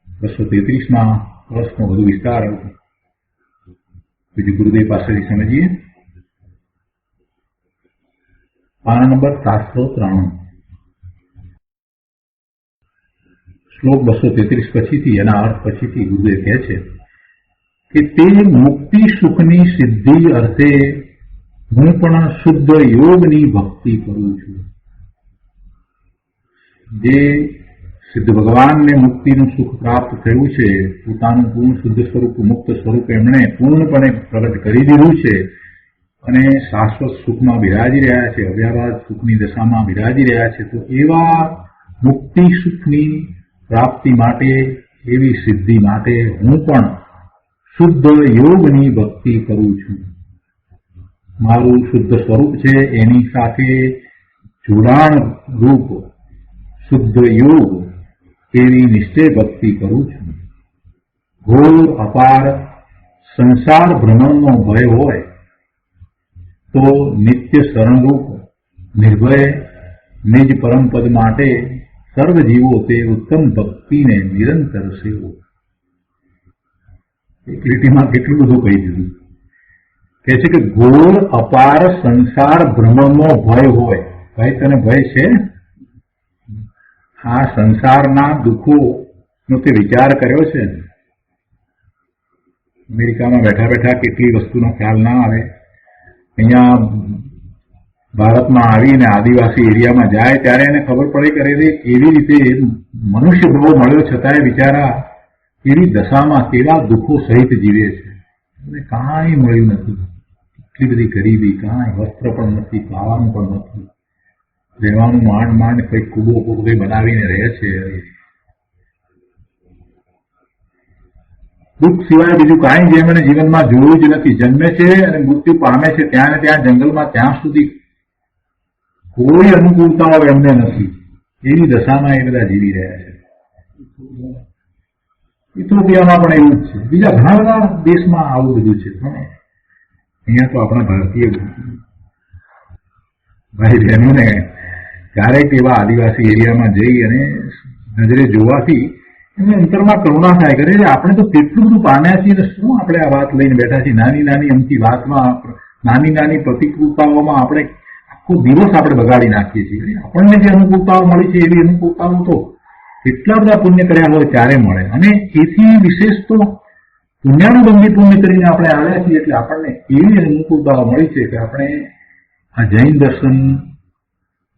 233માં વર્ષનો વધુ વિસ્તાર બીજું ગુરુદેવ પાસેથી સમજીએ. પાના નંબર 793 શ્લોક 233 પછીથી એના અર્થ પછીથી ગુરુદેવ કહે છે કે તે મુક્તિ સુખની સિદ્ધિ અર્થે હું પણ શુદ્ધ યોગની ભક્તિ કરું છું. જે સિદ્ધ ભગવાનને મુક્તિનું સુખ પ્રાપ્ત થયું છે, પોતાનું પૂર્ણ શુદ્ધ સ્વરૂપ મુક્ત સ્વરૂપ એમણે પૂર્ણપણે પ્રગટ કરી દીધું છે અને શાશ્વત સુખમાં બિરાજી રહ્યા છે, અવ્યાભાત સુખની દશામાં બિરાજી રહ્યા છે. તો એવા મુક્તિ સુખની પ્રાપ્તિ માટે, એવી સિદ્ધિ માટે હું પણ શુદ્ધ યોગની ભક્તિ કરું છું. મારું શુદ્ધ સ્વરૂપ છે એની સાથે જોડાણ રૂપ શુદ્ધ યોગ એવી નિશ્ચય ભક્તિ કરું છું. ઘોર અપાર સંસાર ભ્રમણનો ભય હોય તો નિત્ય શરણરૂપ નિર્ભય નિજ પરમપદ માટે સર્વ જીવો તે ઉત્તમ ભક્તિને નિરંતર સેવો. એક લીટીમાં કેટલું બધું કહી દીધું. કહે છે કે ઘોર અપાર સંસાર ભ્રમણનો ભય હોય. ભાઈ તને ભય છે? આ સંસારના દુઃખોનો તે વિચાર કર્યો છે? અમેરિકામાં બેઠા બેઠા કેટલી વસ્તુનો ખ્યાલ ના આવે. અહીંયા ભારતમાં આવીને આદિવાસી એરિયામાં જાય ત્યારે એને ખબર પડે કે એવી રીતે મનુષ્ય ભાવ મળ્યો છતાંય બિચારા એવી દશામાં કેવા દુઃખો સહિત જીવે છે. એને કાંઈ મળ્યું નથી. એટલી બધી ગરીબી, કાંઈ વસ્ત્ર પણ નથી, ખાવાનું પણ નથી, રહેવાનું માંડ કંઈક કૂબો કૂબે બનાવીને રહે છે. દુઃખ સિવાય બીજું કાંઈ જેમ એને જીવનમાં જોયું જ નથી. જન્મે છે અને મૃત્યુ પામે છે ત્યાં ને ત્યાં જંગલમાં, ત્યાં સુધી કોઈ અનુકૂળતાઓ એમને નથી. એવી દશામાં એ બધા જીવી રહ્યા છે. ઇથોપિયામાં પણ એવું જ છે. બીજા ઘણા બધા દેશમાં આવું બધું છે. પણ અહીંયા તો આપણા ભારતીય ભાઈ બહેનોને ક્યારેક એવા આદિવાસી એરિયામાં જઈ અને નજરે જોવાથી એમને અંતરમાં કરુણા થાય કરે છે. આપણે તો કેટલું બધું પામ્યા છીએ, શું આપણે આ વાત લઈને બેઠા છીએ? નાની નાની અમથી વાતમાં, નાની નાની પ્રતિકૂળતાઓમાં આપણે આખો દિવસ આપણે બગાડી નાખીએ છીએ. આપણને જે અનુકૂળતાઓ મળી છે એવી અનુકૂળતાઓ તો કેટલા બધા પુણ્ય કર્યા હોય ત્યારે મળે. અને એથી વિશેષ તો પુણ્યાનુબંધી પુણ્ય કરીને આપણે આવ્યા છીએ એટલે આપણને એવી અનુકૂળતાઓ મળી છે કે આપણે આ જૈન દર્શન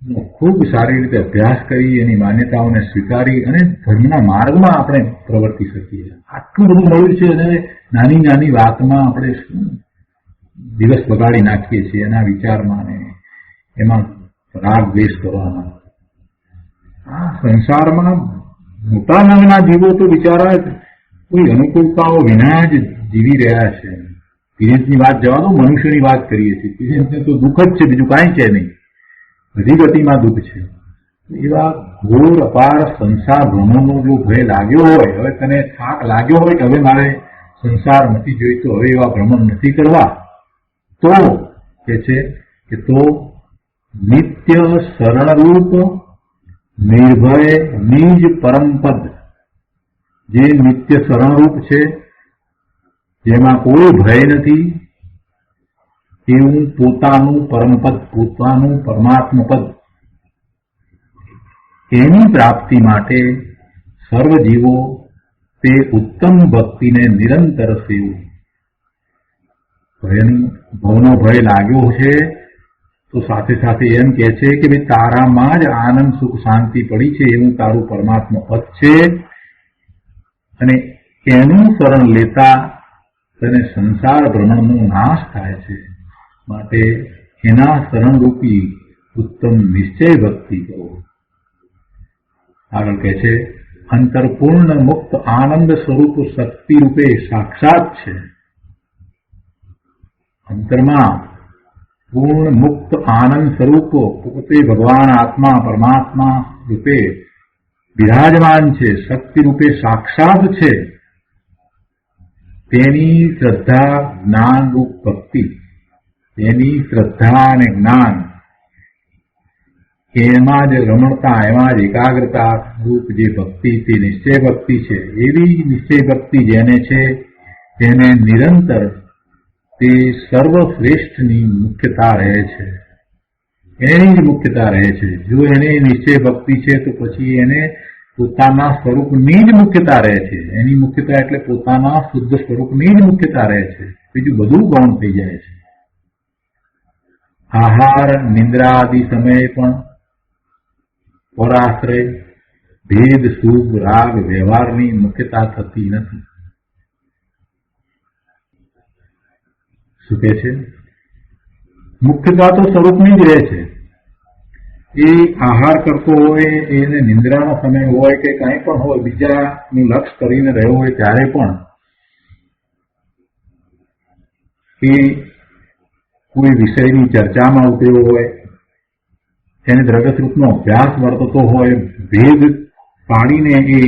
ખૂબ સારી રીતે અભ્યાસ કરી એની માન્યતાઓને સ્વીકારી અને ધર્મના માર્ગમાં આપણે પ્રવર્તી શકીએ. આટલું બધું મળ્યું છે અને નાની નાની વાતમાં આપણે શું દિવસ બગાડી નાખીએ છીએ એના વિચારમાં ને એમાં રાગ દ્વેષ કરવામાં. આ સંસારમાં મોટા ભાગના જીવો તો બિચારા કોઈ અનુકૂળતાઓ વિના જ જીવી રહ્યા છે. પિરિયન્સની વાત જવા દો, મનુષ્યની વાત કરીએ છીએ. પિરિયન્સને તો દુઃખ જ છે, બીજું કાંઈ છે નહીં. બધી ગતિમાં દુઃખ છે. એવા ઘોર અપાર સંસાર ભ્રમણનો જો ભય લાગ્યો હોય, હવે તને થાક લાગ્યો હોય કે હવે મારે સંસાર નથી જોઈતો, હવે એવા ભ્રમણ નથી કરવા, તો કે છે કે તો નિત્ય શરણરૂપ નિર્ભય નિજ પરમપદ, જે નિત્ય શરણરૂપ છે, જેમાં કોઈ ભય નથી, એવું પોતાનું પરમપદ, પોતાનું પરમાત્મ પદ, એની પ્રાપ્તિ માટે સર્વ જીવો તે ઉત્તમ ભક્તિને નિરંતર સેવું. ભવનો ભય લાગ્યો છે તો સાથે સાથે એમ કહે છે કે ભાઈ તારામાં જ આનંદ સુખ શાંતિ પડી છે, એવું તારું પરમાત્મ પદ છે, અને એનું શરણ લેતા તને સંસાર ભ્રમણનો નાશ થાય છે. માટે એના શરણરૂપી ઉત્તમ નિશ્ચય ભક્તિ કરો. આગળ કહે છે અંતરપૂર્ણ મુક્ત આનંદ સ્વરૂપ શક્તિ રૂપે સાક્ષાત છે. અંતરમાં પૂર્ણ મુક્ત આનંદ સ્વરૂપ પોતે ભગવાન આત્મા પરમાત્મા રૂપે બિરાજમાન છે, શક્તિ રૂપે સાક્ષાત છે. તેની શ્રદ્ધા જ્ઞાન રૂપ ભક્તિ, તેની શ્રદ્ધા અને જ્ઞાન એમાં જ રમણતા, એમાં જ એકાગ્રતા રૂપ જે ભક્તિ તે નિશ્ચય ભક્તિ છે. એવી નિશ્ચય ભક્તિ જેને છે તેને નિરંતર તે સર્વશ્રેષ્ઠની મુખ્યતા રહે છે, એની જ મુખ્યતા રહે છે. જો એને નિશ્ચય ભક્તિ છે તો પછી એને પોતાના સ્વરૂપની જ મુખ્યતા રહે છે. એની મુખ્યતા એટલે પોતાના શુદ્ધ સ્વરૂપની જ મુખ્યતા રહે છે, બીજું બધું ગૌણ થઈ જાય છે. આહાર નિંદ્રા આદિ સમયે પણ પરાશ્રય ભેદ સુખ રાગ વ્યવહારની મુખ્યતા થતી નથી. શું કહે છે? મુખ્યતા તો સ્વરૂપની જ રહે છે. એ આહાર કરતો હોય, એને નિંદ્રાનો સમય હોય કે કંઈ પણ હોય, બીજાનું લક્ષ્ય કરીને રહ્યો હોય ત્યારે પણ એ કોઈ વિષયની ચર્ચામાં ઉતર્યો હોય, એને દ્રગસ્વરૂપનો અભ્યાસ વર્તતો હોય, ભેદ પાડીને એ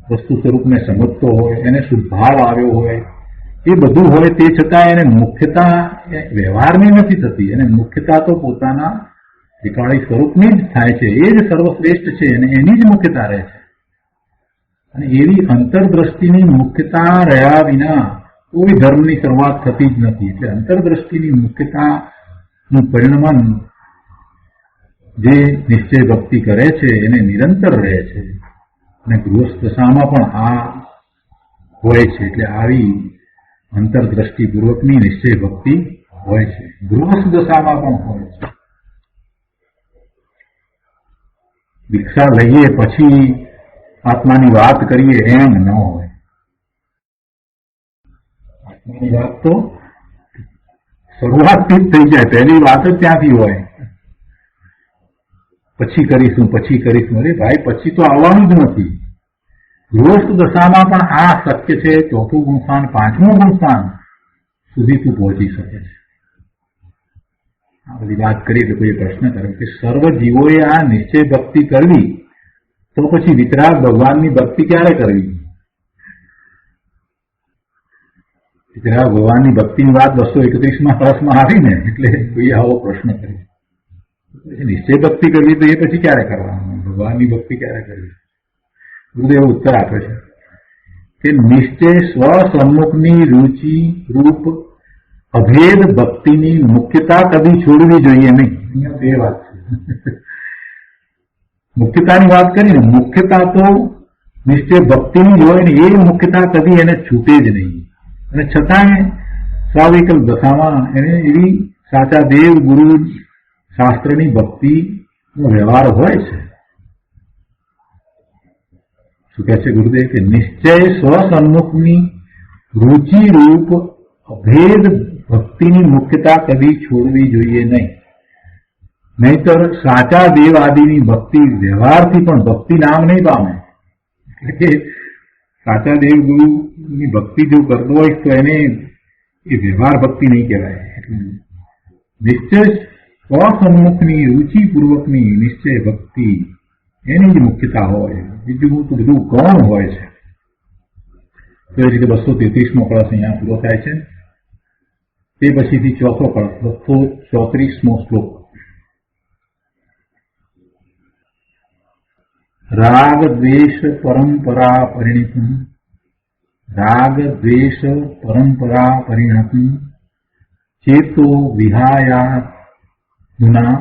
વસ્તુ સ્વરૂપને સમજતો હોય, એને શુદ્ધાવ આવ્યો હોય, એ બધું હોય તે છતાં એને મુખ્યતા વ્યવહારની નથી થતી. એને મુખ્યતા તો પોતાના વિકાળી સ્વરૂપની જ થાય છે. એ જ સર્વશ્રેષ્ઠ છે અને એની જ મુખ્યતા રહે છે. અને એવી અંતરદ્રષ્ટિની મુખ્યતા રહ્યા વિના કોઈ ધર્મની શરૂઆત થતી જ નથી. એટલે અંતરદ્રષ્ટિની મુખ્યતાનું પરિણમન જે નિશ્ચય ભક્તિ કરે છે એને નિરંતર રહે છે. અને ગૃહસ્થ દશામાં પણ આ હોય છે. એટલે આવી અંતરદ્રષ્ટિપૂર્વકની નિશ્ચય ભક્તિ હોય છે. ગૃહસ્થ દશામાં પણ હોય છે. દીક્ષા લઈએ પછી આત્માની વાત કરીએ એમ ન હોય. આત્માની વાત તો શરૂઆતથી જ થઈ જાય, પહેલી વાત જ ત્યાંથી હોય. પછી કરીશું, પછી કરીશું. અરે ભાઈ, પછી તો આવવાનું જ નથી. ગૃહસ્થ દશામાં પણ આ શક્ય છે. ચોથું ગુણસ્થાન, પાંચમું ગુણસ્થાન સુધી તું પહોંચી શકે છે. આ બધી વાત કરી તો કોઈ પ્રશ્ન કર્યો કે સર્વ જીવોએ આ નિશ્ચય ભક્તિ કરવી, તો પછી વિતરાગ ભગવાનની ભક્તિ ક્યારે કરવી? વિતરાગ ભગવાનની ભક્તિની વાત 231માં રસમાં આવી ને, એટલે કોઈ આવો પ્રશ્ન કર્યો. નિશ્ચય ભક્તિ કરવી તો એ પછી ક્યારે કરવાનું? ભગવાનની ભક્તિ ક્યારે કરવી? ગુરુદેવ ઉત્તર આપે છે કે નિશ્ચય સ્વસન્મુખની રુચિ રૂપ અભેદ ભક્તિની મુખ્યતા કદી છોડવી જોઈએ નહીં. અહીંયા બે વાત છે. મુખ્યતાની વાત કરીને, મુખ્યતા તો નિશ્ચય ભક્તિની જ હોય ને, એ મુખ્યતા કદી એને છૂટે જ નહીં. અને છતાંય સ્વાવિકલ્પ દશામાં એને એવી સાચા દેવ ગુરુ શાસ્ત્રની ભક્તિનો વ્યવહાર હોય છે. શું કહે છે ગુરુદેવ કે નિશ્ચય સ્વસન્મુખની રુચિરૂપ અભેદ ભક્તિની મુખ્યતા કદી છોડવી જોઈએ નહીં. નહીતર સાચા દેવ આદિની ભક્તિ વ્યવહારથી પણ ભક્તિ નામ નહીં પામે. એટલે કે સાચા દેવ ગુરુની ભક્તિ જો કરતો હોય તો એને એ વ્યવહાર ભક્તિ નહીં કહેવાય. નિશ્ચય સ્વસન્મુખની રુચિપૂર્વકની નિશ્ચય ભક્તિ એની જ મુખ્યતા હોય, બીજું તો બધું ગૌણ હોય છે. તો એ રીતે 233મો કળશ અહીંયા પૂરો થાય છે. તે પછીથી ચોથો કળશ 234મો શ્લોક. રાગ દ્વેષ પરંપરા પરિણીતમ રાગ દ્વેષ પરંપરા પરિણતમ ચેતો વિહાયાના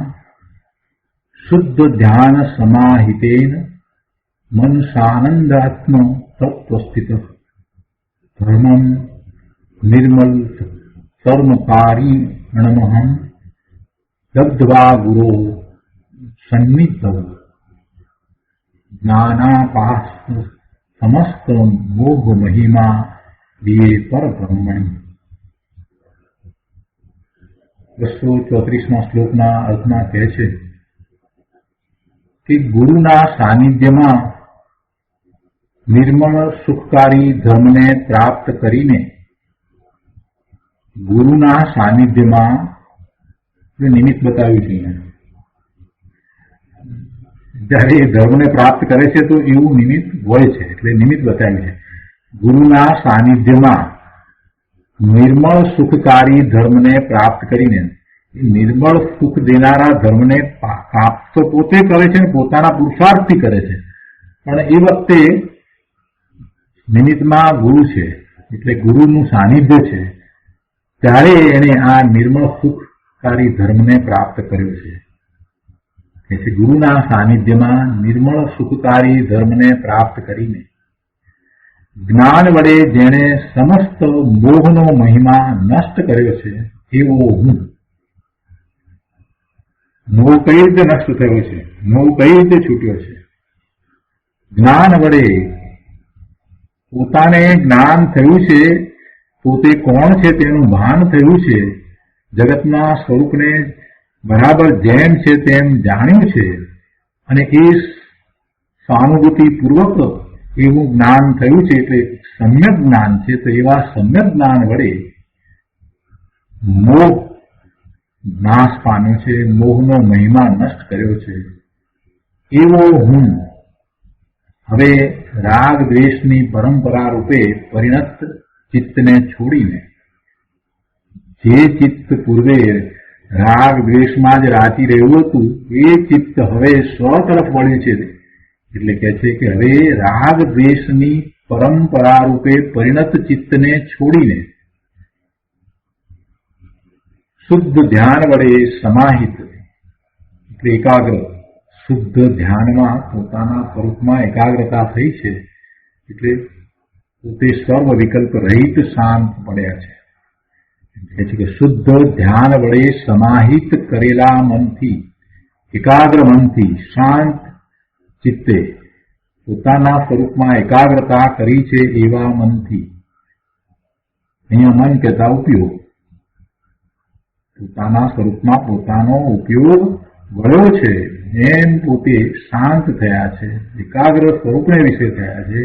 શુદ્ધ ધ્યાન સમાહિતેન મનસાનંદાત્મ તત્વસ્થિત ધર્મમ નિર્મલ કર્મકારી અણમહમ દગ્ધવા ગુરો સન્નિધવ જ્ઞાનાપાસ સમસ્ત મોહ મહિમા દિયે પર બ્રહ્મણ. 234મા શ્લોકના અર્થમાં કહે છે કે ગુરુના સાનિધ્યમાં નિર્મળ સુખકારી ધર્મને પ્રાપ્ત કરીને ગુરુના સાનિધ્યમાં નિમિત્ત બતાવ્યું છે. જ્યારે એ ધર્મને પ્રાપ્ત કરે છે તો એવું નિમિત્ત હોય છે, એટલે નિમિત્ત બતાવ્યું છે. ગુરુના સાનિધ્યમાં નિર્મળ સુખકારી ધર્મને પ્રાપ્ત કરીને નિર્મળ સુખ દેનારા ધર્મને પ્રાપ્ત તો પોતે કરે છે, પોતાના પુરુષાર્થથી કરે છે, પણ એ વખતે નિમિત્તમાં ગુરુ છે, એટલે ગુરુનું સાનિધ્ય છે, ત્યારે એને આ નિર્મળ સુખકારી ધર્મને પ્રાપ્ત કર્યો છે. એટલે ગુરુના સાનિધ્યમાં નિર્મળ સુખકારી ધર્મને પ્રાપ્ત કરીને જ્ઞાન વડે જેણે સમસ્ત મોહનો મહિમા નષ્ટ કર્યો છે એવો હું. મોહ કઈ રીતે નષ્ટ થયો છે, મોહ કઈ રીતે છૂટ્યો છે? જ્ઞાન વડે પોતાને જ્ઞાન થયું છે, પોતે કોણ છે તેનું ભાન થયું છે, જગતના સ્વરૂપને બરાબર જેમ છે તેમ જાણ્યું છે, અને એ સહાનુભૂતિપૂર્વક એવું જ્ઞાન થયું છે, એટલે સમ્યક જ્ઞાન છે. તો એવા સમ્યક જ્ઞાન વડે મોહ નાશ પામ્યો છે, મોહનો મહિમા નષ્ટ કર્યો છે એવો હું હવે રાગ દ્વેષની પરંપરા રૂપે પરિણત ચિત્તને છોડીને, જે ચિત્ત પૂર્વે રાગ દ્વેષમાં જ રાચી રહ્યું હતું એ ચિત્ત હવે સ્વ તરફ વળ્યું છે. એટલે કહે છે કે હવે રાગ દ્વેષની પરંપરા રૂપે પરિણત ચિત્તને છોડીને શુદ્ધ ધ્યાન વડે સમાહિત, એટલે એકાગ્ર, શુદ્ધ ધ્યાનમાં પોતાના સ્વરૂપમાં એકાગ્રતા થઈ છે, એટલે પોતે સર્વ વિકલ્પ રહિત શાંત પડ્યા છે. કહે છે કે શુદ્ધ ધ્યાન વડે સમાહિત કરેલા મનથી, એકાગ્ર મનથી, શાંત ચિત્તે પોતાના સ્વરૂપમાં એકાગ્રતા કરી છે એવા મનથી. અહીંયા મન કહેતા ઉપયોગ, પોતાના સ્વરૂપમાં પોતાનો ઉપયોગ વળ્યો છે એમ પોતે શાંત થયા છે, એકાગ્ર સ્વરૂપને વિશે થયા છે.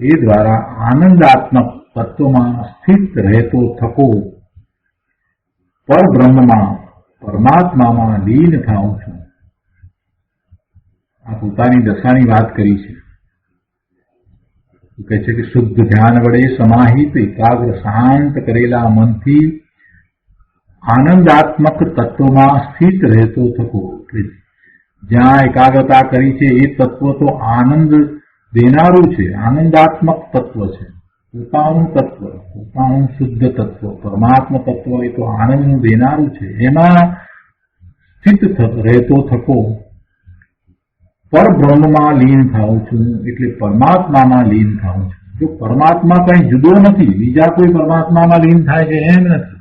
એ દ્વારા આનંદાત્મક તત્વમાં સ્થિત રહેતો થકો પરબ્રહ્મમાં, પરમાત્મામાં લીન થાઉં છું. આ પોતાની દશાની વાત કરી છે. કહે છે કે શુદ્ધ ધ્યાન વડે સમાહિત એકાગ્ર શાંત કરેલા મનથી આનંદાત્મક તત્વમાં સ્થિત રહેતો થકો. જ્યાં એકાગ્રતા કરી છે એ તત્વ તો આનંદ દેનારું છે, આનંદાત્મક તત્વ છે, પોતાનું તત્વ, પોતાનું શુદ્ધ તત્વ, પરમાત્મ તત્વ એ તો આનંદનું દેનારું છે. એમાં સ્થિત રહેતો થકો પરબ્રહ્મમાં લીન થાઉં છું, એટલે પરમાત્મામાં લીન થાઉં છું. જો પરમાત્મા કઈ જુદો નથી, બીજા કોઈ પરમાત્મામાં લીન થાય છે એમ નથી.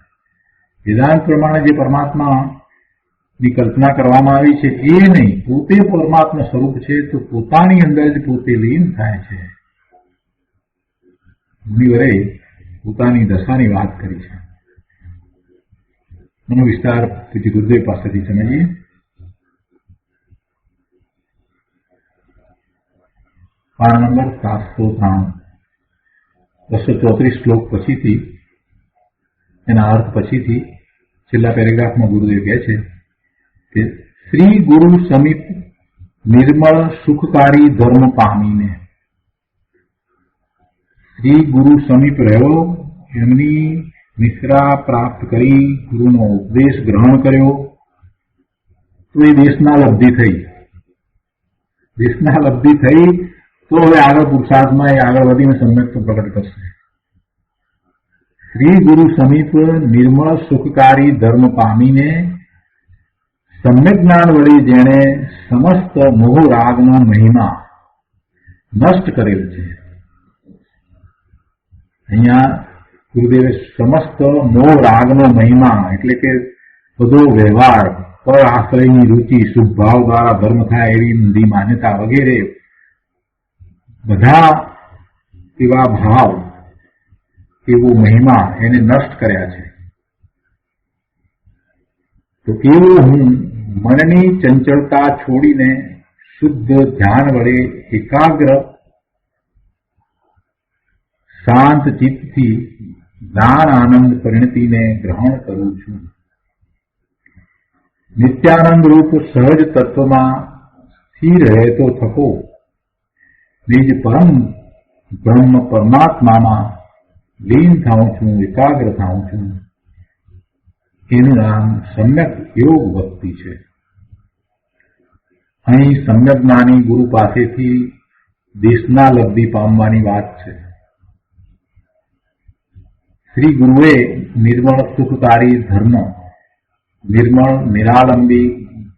વેદાંત પ્રમાણે જે પરમાત્મા ની કલ્પના કરવામાં આવી છે એ નહીં, પોતે પરમાત્મા સ્વરૂપ છે તો પોતાની અંદર જ પોતે લીન થાય છે. મુનિવરે પોતાની દશાની વાત કરી છે. એનો વિસ્તાર પૂજ્ય ગુરુદેવ પાસેથી સમજીએ. પાના નંબર 793, 234 શ્લોક પછીથી, એના અર્થ પછીથી છેલ્લા પેરેગ્રાફમાં ગુરુદેવ કહે છે કે શ્રી ગુરુ સમીપ નિર્મળ સુખકારી ધર્મ પામીને, શ્રી ગુરુ સમીપ રહ્યો, એમની નિશ્રા પ્રાપ્ત કરી, ગુરુનો ઉપદેશ ગ્રહણ કર્યો, તો એ દેશના લબ્ધિ થઈ. દેશના લબ્ધિ થઈ તો હવે આગળ પુરુષાર્થમાં એ આગળ વધીને સમ્યક્ત પ્રગટ કરશે. શ્રી ગુરુ સમીપ નિર્મળ સુખકારી ધર્મ પામીને સમ્યક જ્ઞાન વડે જેણે સમસ્ત મોહ રાગનો મહિમા નષ્ટ કરેલ છે. અહીંયા ગુરુદેવે સમસ્ત મોહ રાગનો મહિમા એટલે કે બધો વ્યવહાર, પર આશ્રયની રુચિ, શુભભાવ દ્વારા ધર્મ થાય એવી ઊંધી માન્યતા વગેરે બધા એવા ભાવ, એવો મહિમા એને નષ્ટ કર્યા છે. તો એવું હું મનની ચંચળતા છોડીને શુદ્ધ ધ્યાન વડે એકાગ્ર શાંત ચિત્તથી જ્ઞાન આનંદ પરિણતિને ગ્રહણ કરું છું. નિત્યાનંદ રૂપ સહજ તત્વમાં સ્થિર રહેતો થકો નિજ પરમ બ્રહ્મ પરમાત્મામાં લીન થાઉં છું, એકાગ્ર થાઉં છું. એનું નામ સમ્યક યોગ ભક્તિ છે. અહીં સમ્યક જ્ઞાની ગુરુ પાસેથી દેશના લબ્ધિ પામવાની વાત છે. શ્રી ગુરુએ નિર્મળ સુખકારી ધર્મ, નિર્મળ નિરાલંબી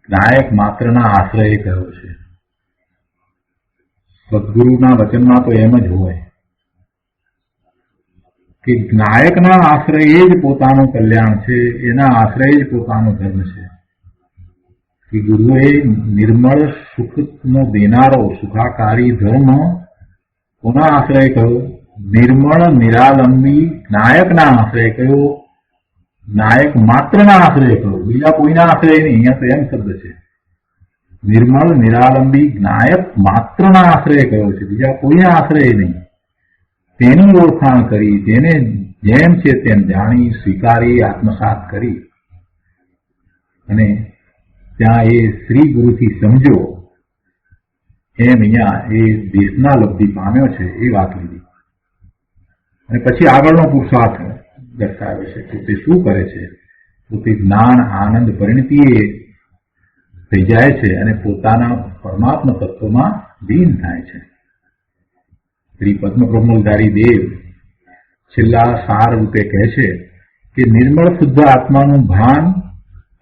નાયક માત્રના આશ્રય કર્યો છે. સદગુરુના વચનમાં તો એમ જ હોય કે નાયકના આશ્રય જ પોતાનું કલ્યાણ છે, એના આશ્રય જ પોતાનો ધર્મ છે. કે ગુરુએ નિર્મળ સુખનો દેનારો સુખાકારી ધર્મ કોના આશ્રય કર્યો? નિર્મળ નિરાલંબી નાયકના આશ્રય કયો? નાયક માત્રના આશ્રય કયો? બીજા કોઈના આશ્રય નહીં. અહીંયા તો એમ શબ્દ છે, નિર્મળ નિરાલંબી નાયક માત્રના આશ્રય કયો છે, બીજા કોઈના આશ્રય નહીં. તેની ઓળખાણ કરી, તેને જેમ છે તેમ જાણી, સ્વીકારી, આત્મસાત કરી અને ત્યાં એ શ્રી ગુરુથી સમજો એમ અહીંયા એ દેશના લબ્ધિ પામ્યો છે એ વાત લીધી. અને પછી આગળનો પુરુષાર્થ દર્શાવે છે કે તે શું કરે છે. તો તે જ્ઞાન આનંદ પરિણતિએ થઈ જાય છે અને પોતાના પરમાત્મા તત્વમાં લીન થાય છે. શ્રી પદ્મપ્રમોલધારી દેવ છેલ્લા સાર રૂપે કહે છે કે નિર્મળ શુદ્ધ આત્માનું ભાન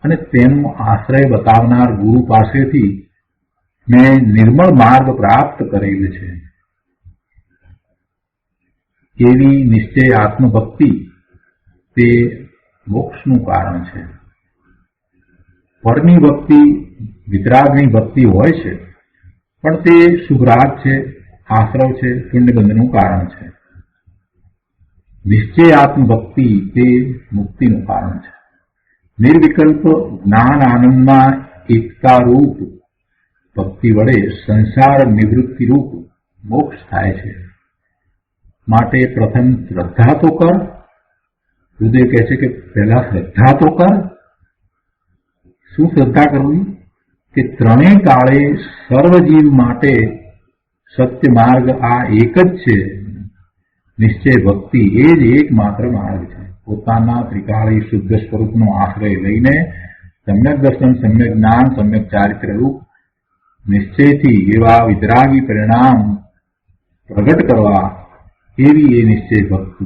અને તેનો આશ્રય બતાવનાર ગુરુ પાસેથી મેં નિર્મળ માર્ગ પ્રાપ્ત કરેલ છે. એવી નિશ્ચય આત્મભક્તિ તે મોક્ષનું કારણ છે. પરની ભક્તિ વિતરાગની ભક્તિ હોય છે, પણ તે શુભરાગ છે, આશ્રવ છે, પુણ્યબંધનું કારણ છે. નિશ્ચય આત્મભક્તિ તે મુક્તિનું કારણ છે. નિર્વિકલ્પ જ્ઞાન આનંદમાં એકતા રૂપ ભક્તિ વડે સંસાર નિવૃત્તિ રૂપ મોક્ષ થાય છે. માટે પ્રથમ શ્રદ્ધા તો કર. ગુરુદેવ કહે છે કે પહેલા શ્રદ્ધા તો કર. શું શ્રદ્ધા કરવી? કે ત્રણેય કાળે સર્વજીવ માટે સત્ય માર્ગ આ એક જ છે. નિશ્ચય ભક્તિ એ જ એકમાત્ર માર્ગ છે. પોતાના ત્રિકાળી શુદ્ધ સ્વરૂપનો આશ્રય લઈને સમ્યક દર્શન, સમ્યક જ્ઞાન, સમ્યક ચારિત્ર રૂપ નિશ્ચયથી એવા વિતરાગી પરિણામ પ્રગટ કરવા એવી એ નિશ્ચય ભક્તિ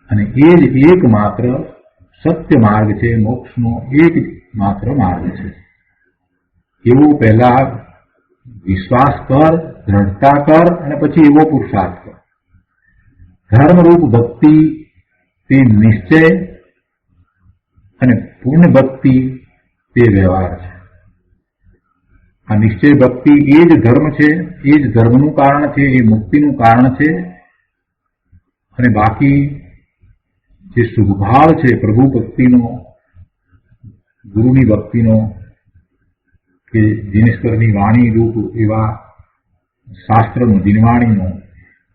અને એ જ એકમાત્ર સત્ય માર્ગ છે. મોક્ષનો એક માત્ર માર્ગ છે. એવો પહેલા વિશ્વાસ કર, દ્રઢતા કર અને પછી એવો પુરુષાર્થ કર. ધર્મરૂપ ભક્તિ તે નિશ્ચય અને પૂર્ણ ભક્તિ તે વ્યવહાર છે. આ નિશ્ચય ભક્તિ એ જ ધર્મ છે, એ જ ધર્મનું કારણ છે, એ મુક્તિનું કારણ છે. અને બાકી જે શુભભાવ છે પ્રભુ ભક્તિનો, ગુરુની ભક્તિનો, કે દિનેશ્વરની વાણી રૂપ એવા શાસ્ત્રનો, દિનવાણીનો,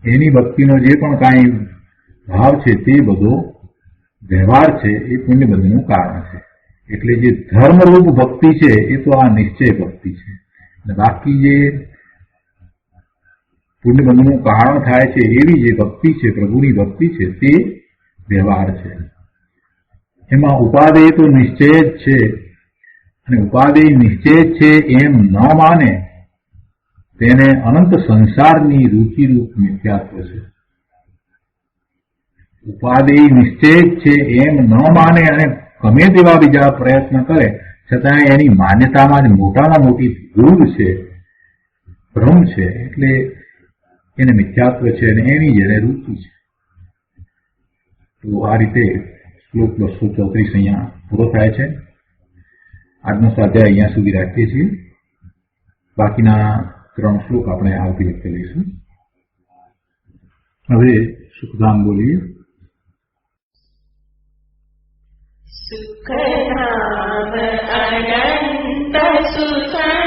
એની ભક્તિનો જે પણ કાંઈ ભાવ છે તે બધો વ્યવહાર છે, એ પુણ્યબંધનું કારણ છે. એટલે જે ધર્મરૂપ ભક્તિ છે એ તો આ નિશ્ચય ભક્તિ છે. અને બાકી જે પુણ્યબંધનું કારણ થાય છે એવી જે ભક્તિ છે, પ્રભુની ભક્તિ છે, તે વ્યવહાર છે. એમાં ઉપાદેય તો નિશ્ચય જ છે. અને ઉપાદેય નિશ્ચય જ છે એમ ન માને તેને અનંત સંસારની રૂચિરૂપ મિથ્યાત્વ છે. ઉપાદેય નિશ્ચય જ છે એમ ન માને અને ગમે તેવા બીજા પ્રયત્ન કરે છતાં એની માન્યતામાં જ મોટામાં મોટી ભૂલ છે, ભ્રમ છે. એટલે એને મિથ્યાત્વ છે અને એની જેને રૂચિ છે. તો આ રીતે શ્લોક 234 અહીંયા પૂરો થાય છે. આજનો સ્વાધ્યાય અહીંયા સુધી રાખીએ છીએ. બાકીના 3 શ્લોક આપણે આવતી વખતે લઈશું. હવે સુખધામ બોલીએ. સુખધામ અનંત સુખ